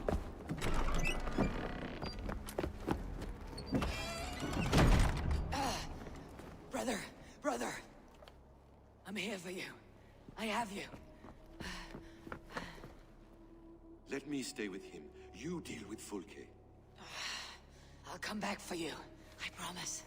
Brother! I'm here for you. I have you. Let me stay with him. You deal with Folke. I'll come back for you. I promise.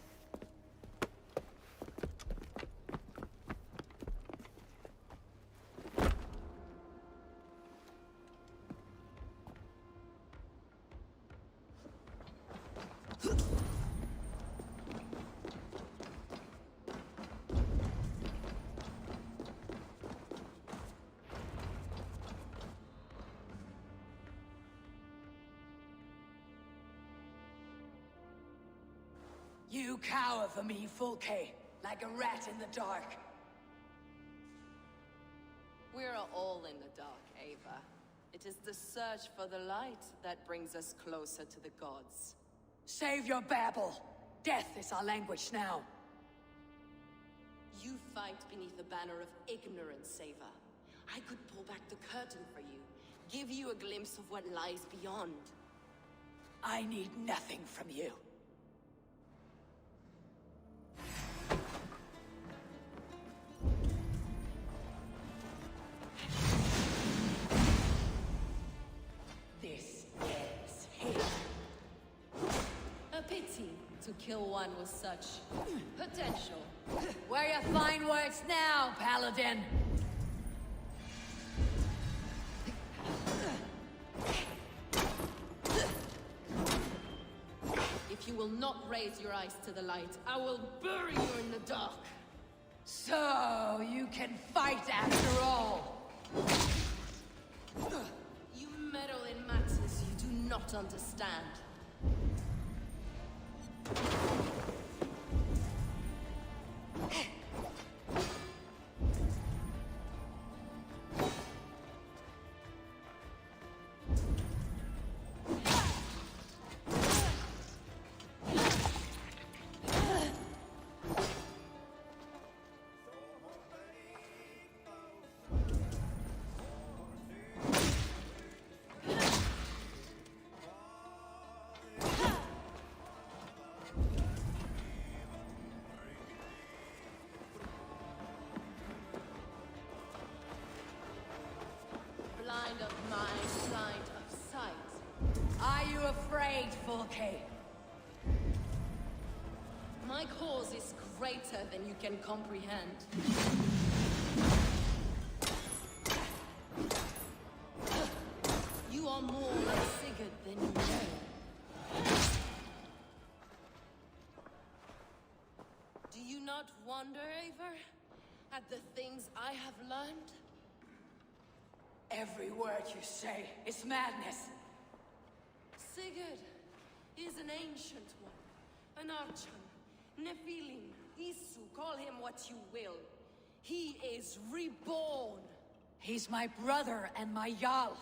You cower for me, Folke, like a rat in the dark. We're all in the dark, Ava. It is the search for the light that brings us closer to the gods. Save your babble. Death is our language now. You fight beneath the banner of ignorance, Ava. I could pull back the curtain for you, give you a glimpse of what lies beyond. I need nothing from you. To kill one with such potential. Where your fine words now, Paladin? If you will not raise your eyes to the light, I will bury you in the dark. So, you can fight after all. You meddle in matters you do not understand. kind of mind, kind of sight. Are you afraid, Fulke? My cause is greater than you can comprehend. You are more like Sigurd than you know. Do you not wonder, Eivor, at the things I have learned? Every word you say is madness. Sigurd is an ancient one, an archon, Nephilim, Isu, call him what you will. He is reborn. He's my brother and my Jarl,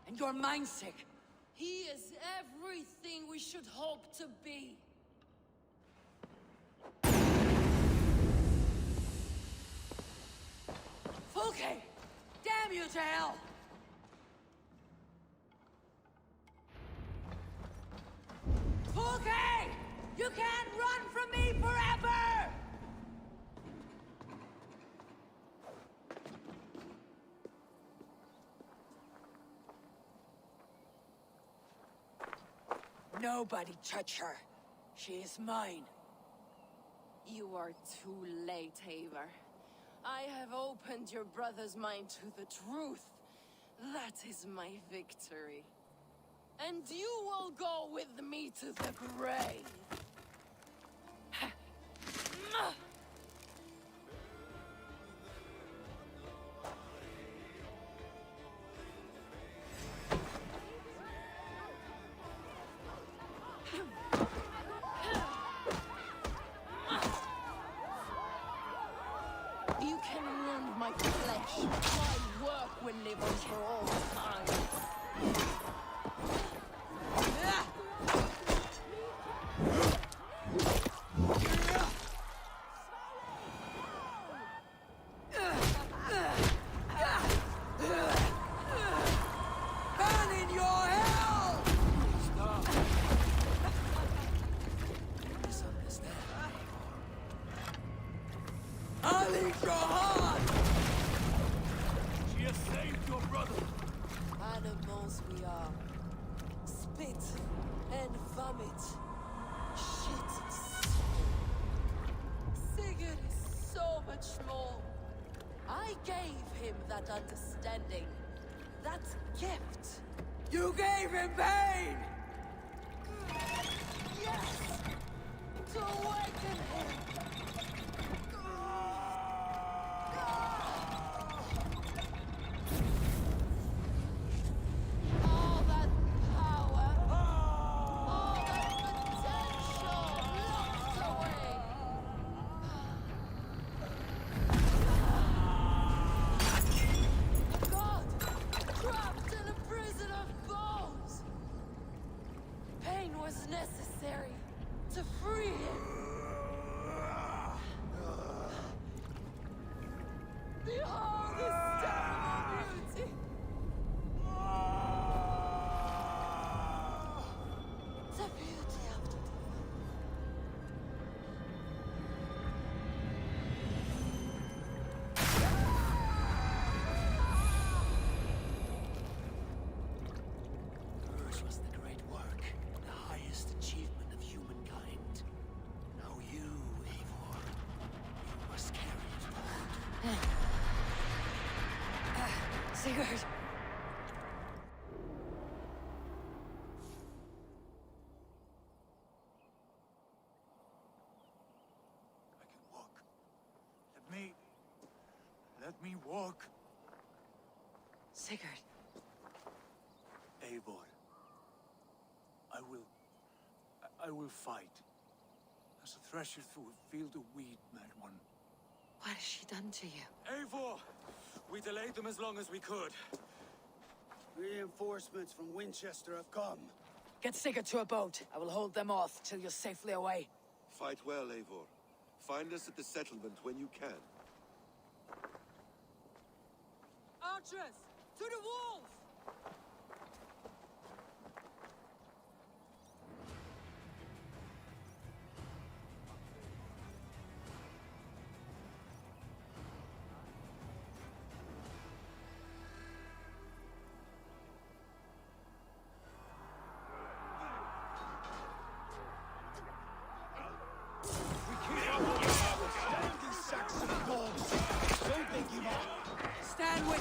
and you're mindsick. He is everything we should hope to be. Fulke! Damn you to hell! Fulke! You can't run from me forever! Nobody touch her. She is mine. You are too late, Eivor. I have opened your brother's mind to the truth. That is my victory. And you will go with me to the grave. You can wound my flesh. My work will live on for all time. Burn in your hell! Stop. Misunderstand. I'll eat your heart! She has saved your brother. Animals we are. Spit and vomit. Shit and soul. Sigurd is so much more. I gave him that understanding. That gift. You gave him pain! Yes! To awaken him! All that power, all that potential locked away. A god trapped in a prison of bones. Pain was necessary to free him. Behold this terrible beauty. The beauty of the Hers was the great work, the highest achievement of humankind. Now you, Eivor, you must carry it forward. Sigurd! I can walk. Let me walk. Sigurd. Eivor. I will fight. As a thresher through a field of wheat, mad one. What has she done to you? Eivor! We delayed them as long as we could. Reinforcements from Winchester have come. Get Sigurd to a boat. I will hold them off till you're safely away. Fight well, Eivor. Find us at the settlement when you can. Archers! To the walls!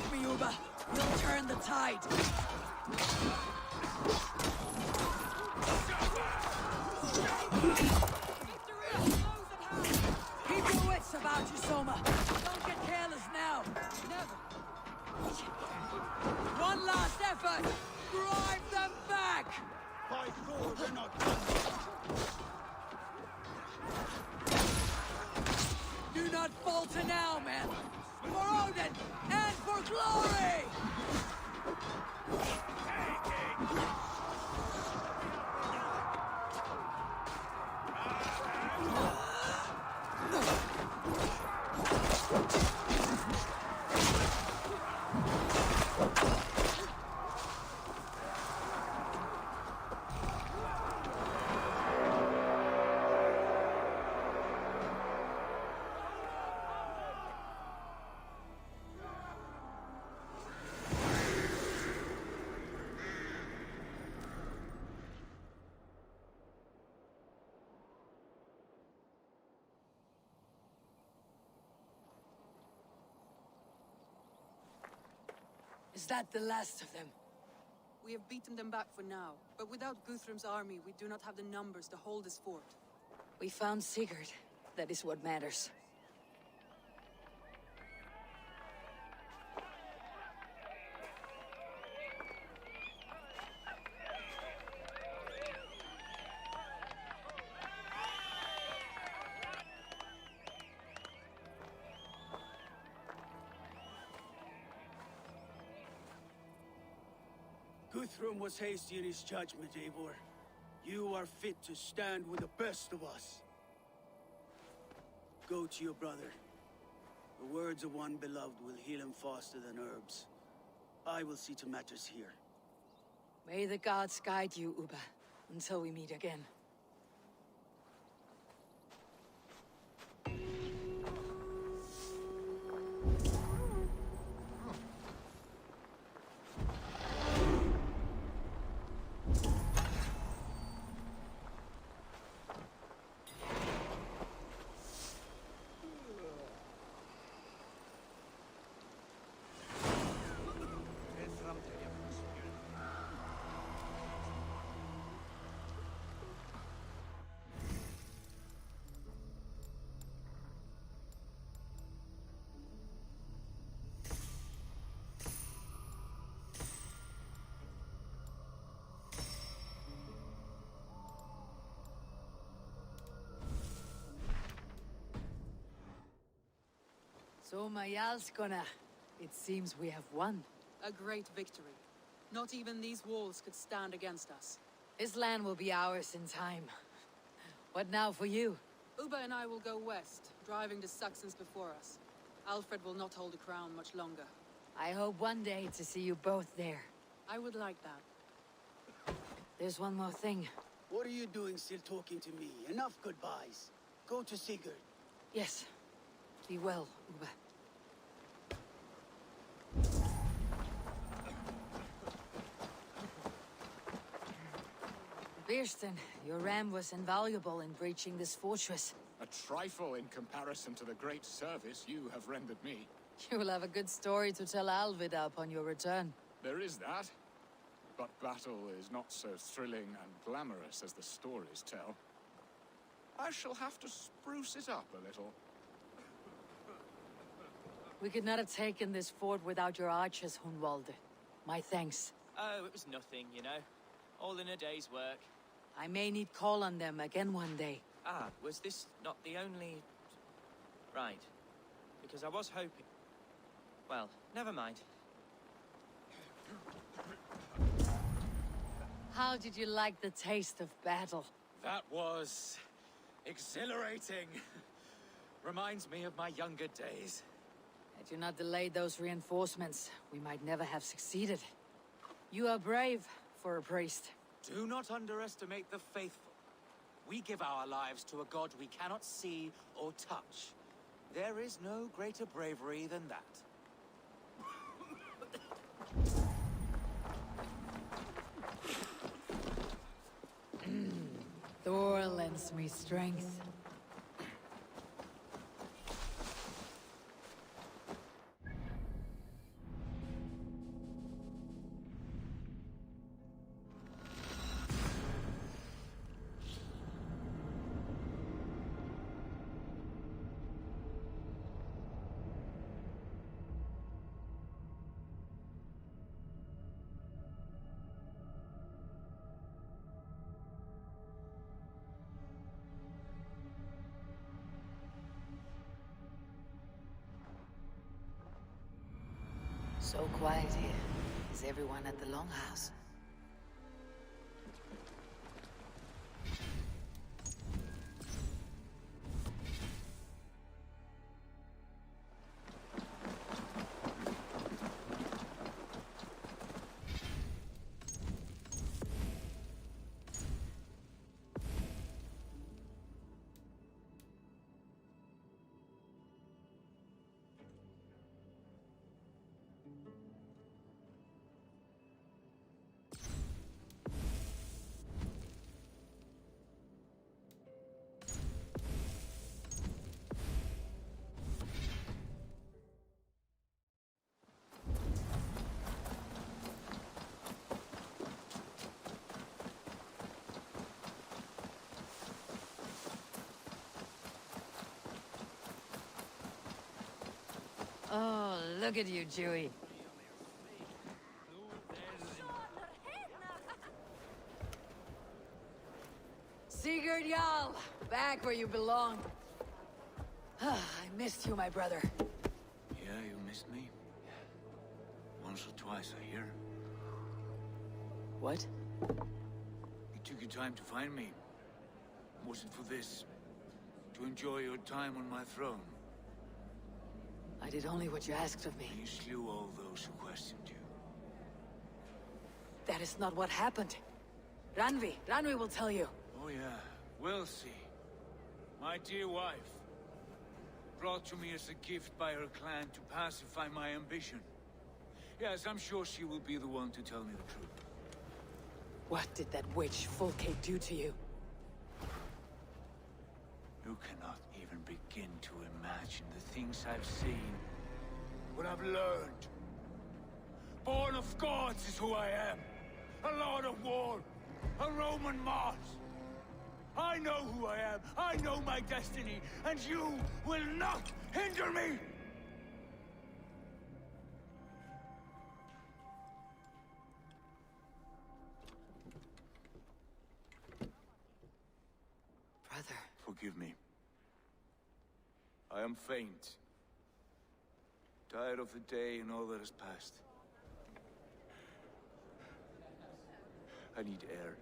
With me, Uba. You'll turn the tide. Keep your wits about you, Soma. Don't get careless now. Never. One last effort. Drive them back. By Thor, they're not done. Do not falter now, men. For Odin and for glory! Is that the last of them? We have beaten them back for now, but without Guthrum's army, we do not have the numbers to hold this fort. We found Sigurd. That is what matters. Guthrum was hasty in his judgment, Eivor. You are fit to stand with the best of us. Go to your brother. The words of one beloved will heal him faster than herbs. I will see to matters here. May the gods guide you, Uba, until we meet again. So, Mayalskona, it seems we have won. A great victory. Not even these walls could stand against us. This land will be ours in time. What now for you? Uba and I will go west, driving the Saxons before us. Alfred will not hold the crown much longer. I hope one day to see you both there. I would like that. There's one more thing. What are you doing still talking to me? Enough goodbyes. Go to Sigurd. Yes. Be well, Uba. Birsten, your ram was invaluable in breaching this fortress. A trifle in comparison to the great service you have rendered me. You will have a good story to tell Alvida upon your return. There is that. But battle is not so thrilling and glamorous as the stories tell. I shall have to spruce it up a little. We could not have taken this fort without your archers, Hunwalde. My thanks. Oh, it was nothing, you know. All in a day's work. I may need call on them again one day. Ah, was this not the only... Right. Because I was hoping... Well, never mind. How did you like the taste of battle? That was... exhilarating. Reminds me of my younger days. Had you not delayed those reinforcements, we might never have succeeded. You are brave for a priest. Do not underestimate the faithful. We give our lives to a god we cannot see or touch. There is no greater bravery than that. Thor lends me strength. So quiet here. Is everyone at the Longhouse? Oh, look at you, Chewie. Sigurd Jarl, back where you belong. I missed you, my brother. Yeah, you missed me? Once or twice, I hear. What? You took your time to find me. Was it for this? To enjoy your time on my throne? I did only what you asked of me. You slew all those who questioned you. That is not what happened. Ranvi will tell you. Oh yeah, we'll see. My dear wife, brought to me as a gift by her clan to pacify my ambition. Yes, I'm sure she will be the one to tell me the truth. What did that witch Folke do to you? You cannot even begin to imagine the things I've seen. What I've learned. Born of gods is who I am. A lord of war. A Roman Mars. I know who I am. I know my destiny. And you will not hinder me! Brother. Forgive me. I am faint. Tired of the day and all that has passed. I need air.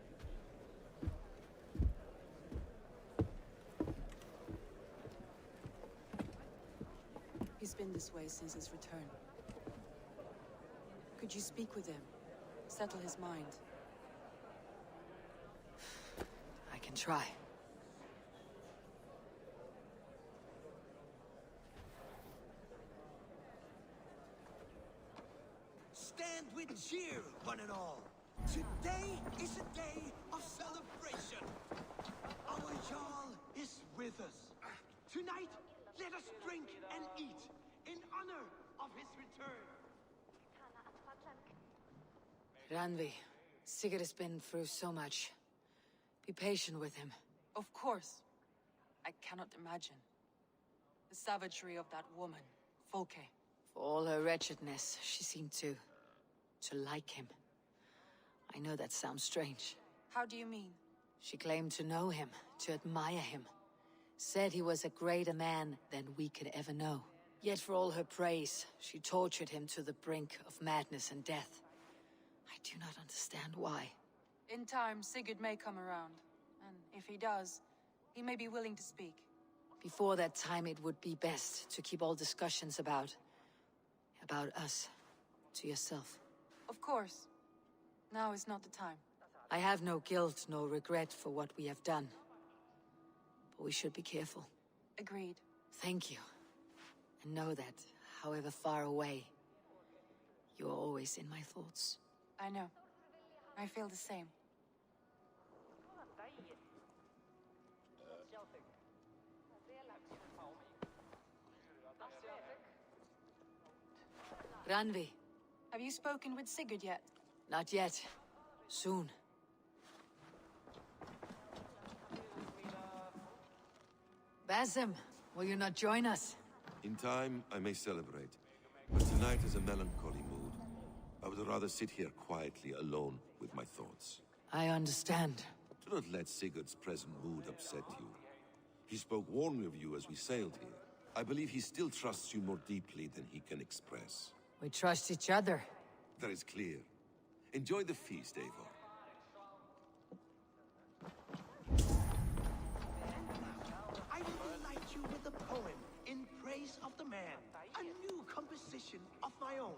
He's been this way since his return. Could you speak with him? Settle his mind? I can try. Stand with cheer, one and all. Today is a day of celebration. Our Jarl is with us. Tonight, let us drink and eat in honor of his return. Ranvi, Sigurd has been through so much. Be patient with him. Of course. I cannot imagine. The savagery of that woman, Folke. For all her wretchedness, she seemed to like him. I know that sounds strange. How do you mean? She claimed to know him, to admire him. Said he was a greater man than we could ever know. Yet for all her praise, she tortured him to the brink of madness and death. I do not understand why. In time, Sigurd may come around. And if he does, he may be willing to speak. Before that time, it would be best to keep all discussions about us to yourself. Of course. Now is not the time. I have no guilt, no regret for what we have done. But we should be careful. Agreed. Thank you. And know that, however far away, you are always in my thoughts. I know. I feel the same. Ranvi. Have you spoken with Sigurd yet? Not yet. Soon. Basim, will you not join us? In time, I may celebrate. But tonight is a melancholy mood. I would rather sit here quietly, alone, with my thoughts. I understand. Do not let Sigurd's present mood upset you. He spoke warmly of you as we sailed here. I believe he still trusts you more deeply than he can express. We trust each other. That is clear. Enjoy the feast, Eivor. I will delight you with a poem in praise of the man. A new composition of my own.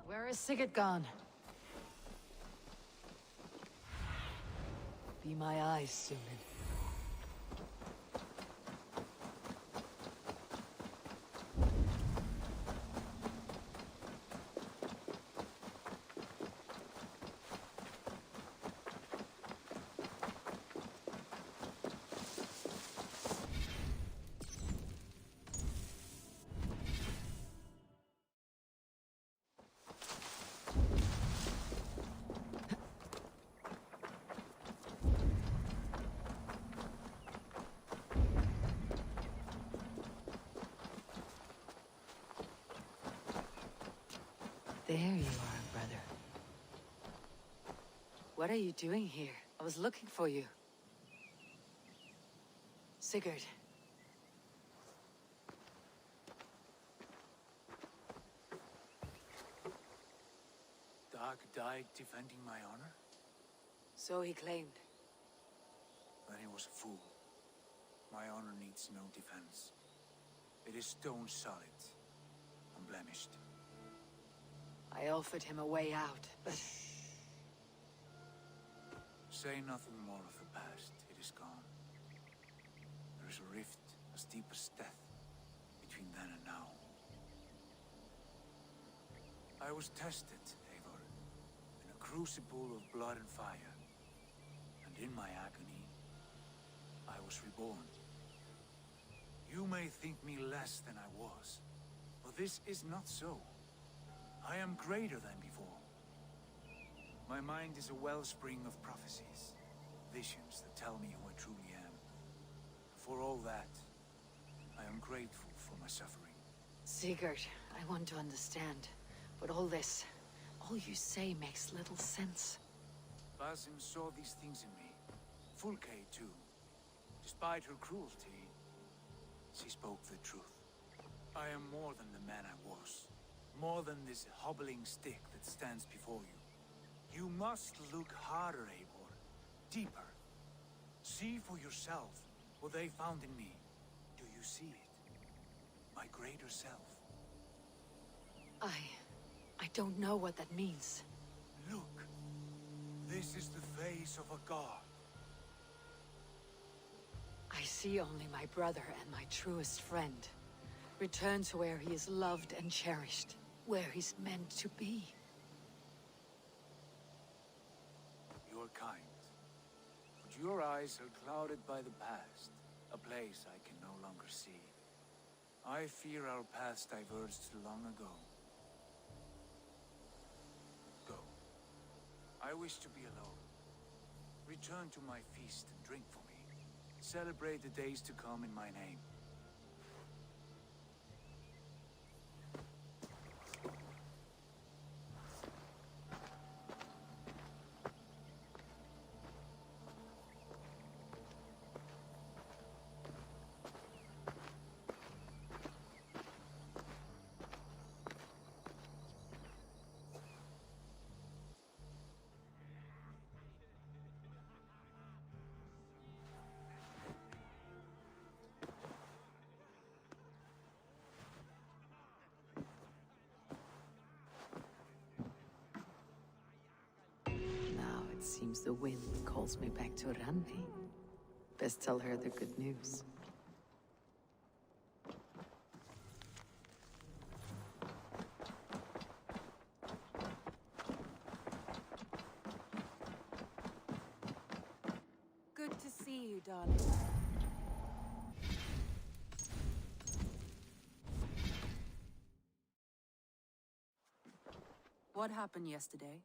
Where is Sigurd gone? Be my eyes, Sumin. There you are, brother. What are you doing here? I was looking for you. Sigurd. Dag died defending my honor? So he claimed. Then he was a fool. My honor needs no defense. It is stone solid, unblemished. I offered him a way out, but... Say nothing more of the past. It is gone. There is a rift as deep as death between then and now. I was tested, Eivor, in a crucible of blood and fire. And in my agony, I was reborn. You may think me less than I was, but this is not so. I am greater than before. My mind is a wellspring of prophecies, visions that tell me who I truly am. For all that, I am grateful for my suffering. Sigurd, I want to understand, but all this, all you say makes little sense. Basim saw these things in me. Fulke, too. Despite her cruelty, she spoke the truth. I am more than the man I was. More than this hobbling stick that stands before you. You must look harder, Eivor. Deeper. See for yourself what they found in me. Do you see it? My greater self. I don't know what that means. Look. This is the face of a god. I see only my brother and my truest friend. Return to where he is loved and cherished. Where he's meant to be. You're kind. But your eyes are clouded by the past. A place I can no longer see. I fear our paths diverged long ago. Go. I wish to be alone. Return to my feast and drink for me. Celebrate the days to come in my name. It seems the wind calls me back to Randi. Best tell her the good news. Good to see you, darling. What happened yesterday?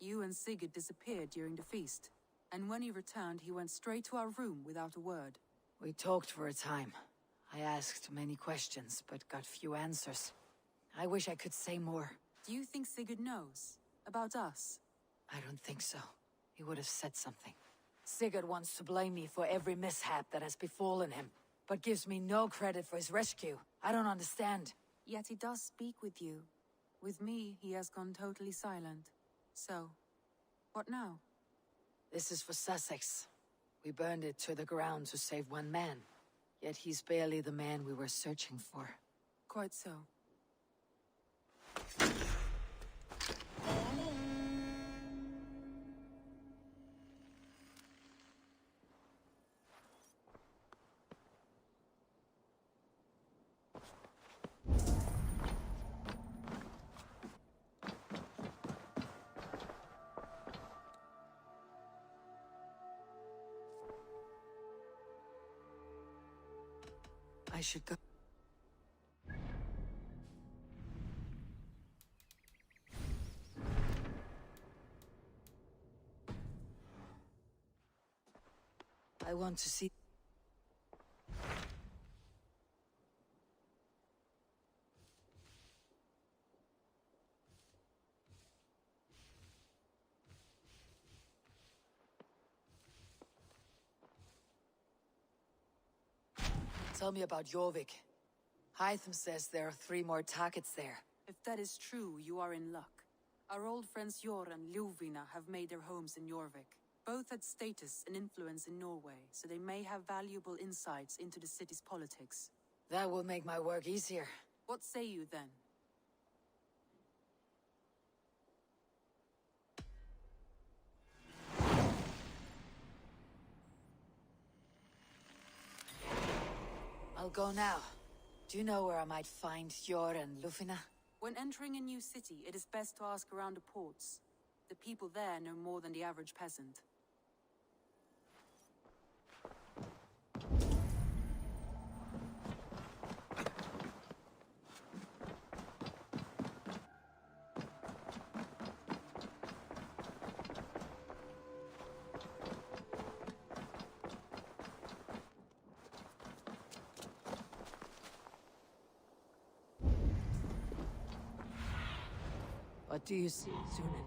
You and Sigurd disappeared during the feast. And when he returned, he went straight to our room without a word. We talked for a time. I asked many questions, but got few answers. I wish I could say more. Do you think Sigurd knows? About us? I don't think so. He would have said something. Sigurd wants to blame me for every mishap that has befallen him. but gives me no credit for his rescue. I don't understand. Yet he does speak with you. With me, he has gone totally silent. So, what now? This is for Sussex. We burned it to the ground to save one man. Yet he's barely the man we were searching for. Quite so. I should go. I want to see. Tell me about Jorvik. Hytham says there are 3 more targets there. If that is true, you are in luck. Our old friends Jor and Ljuvina have made their homes in Jorvik. Both had status and influence in Norway, so they may have valuable insights into the city's politics. That will make my work easier. What say you then? I'll go now. Do you know where I might find Jor and Ljuvina? When entering a new city, it is best to ask around the ports. The people there know more than the average peasant. What do you see, Sunan?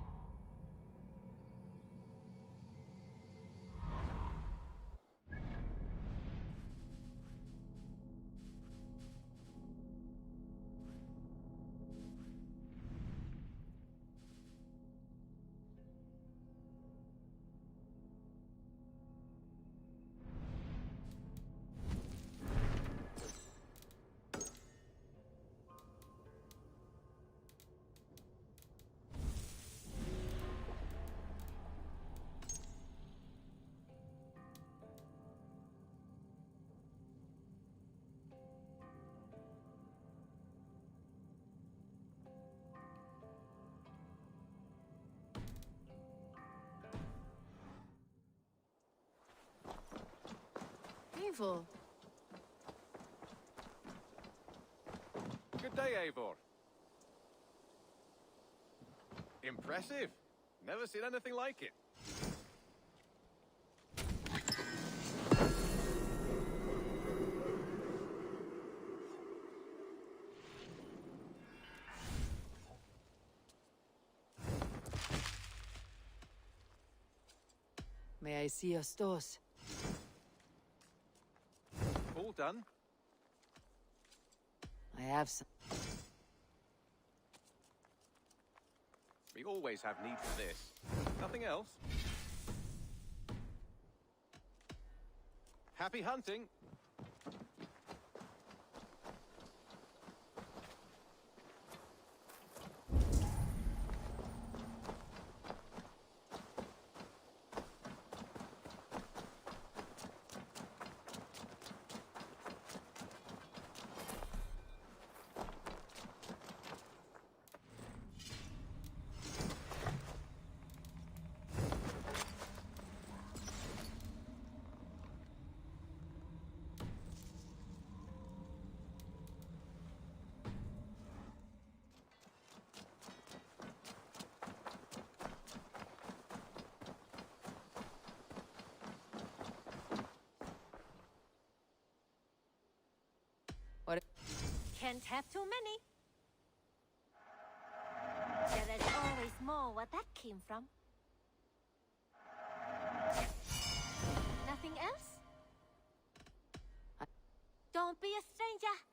Eivor. Good day, Eivor. Impressive. Never seen anything like it. May I see your stores? All done. I have some. We always have need for this. Nothing else? Happy hunting! Can't have too many. There is always more where that came from. Nothing else? Don't be a stranger.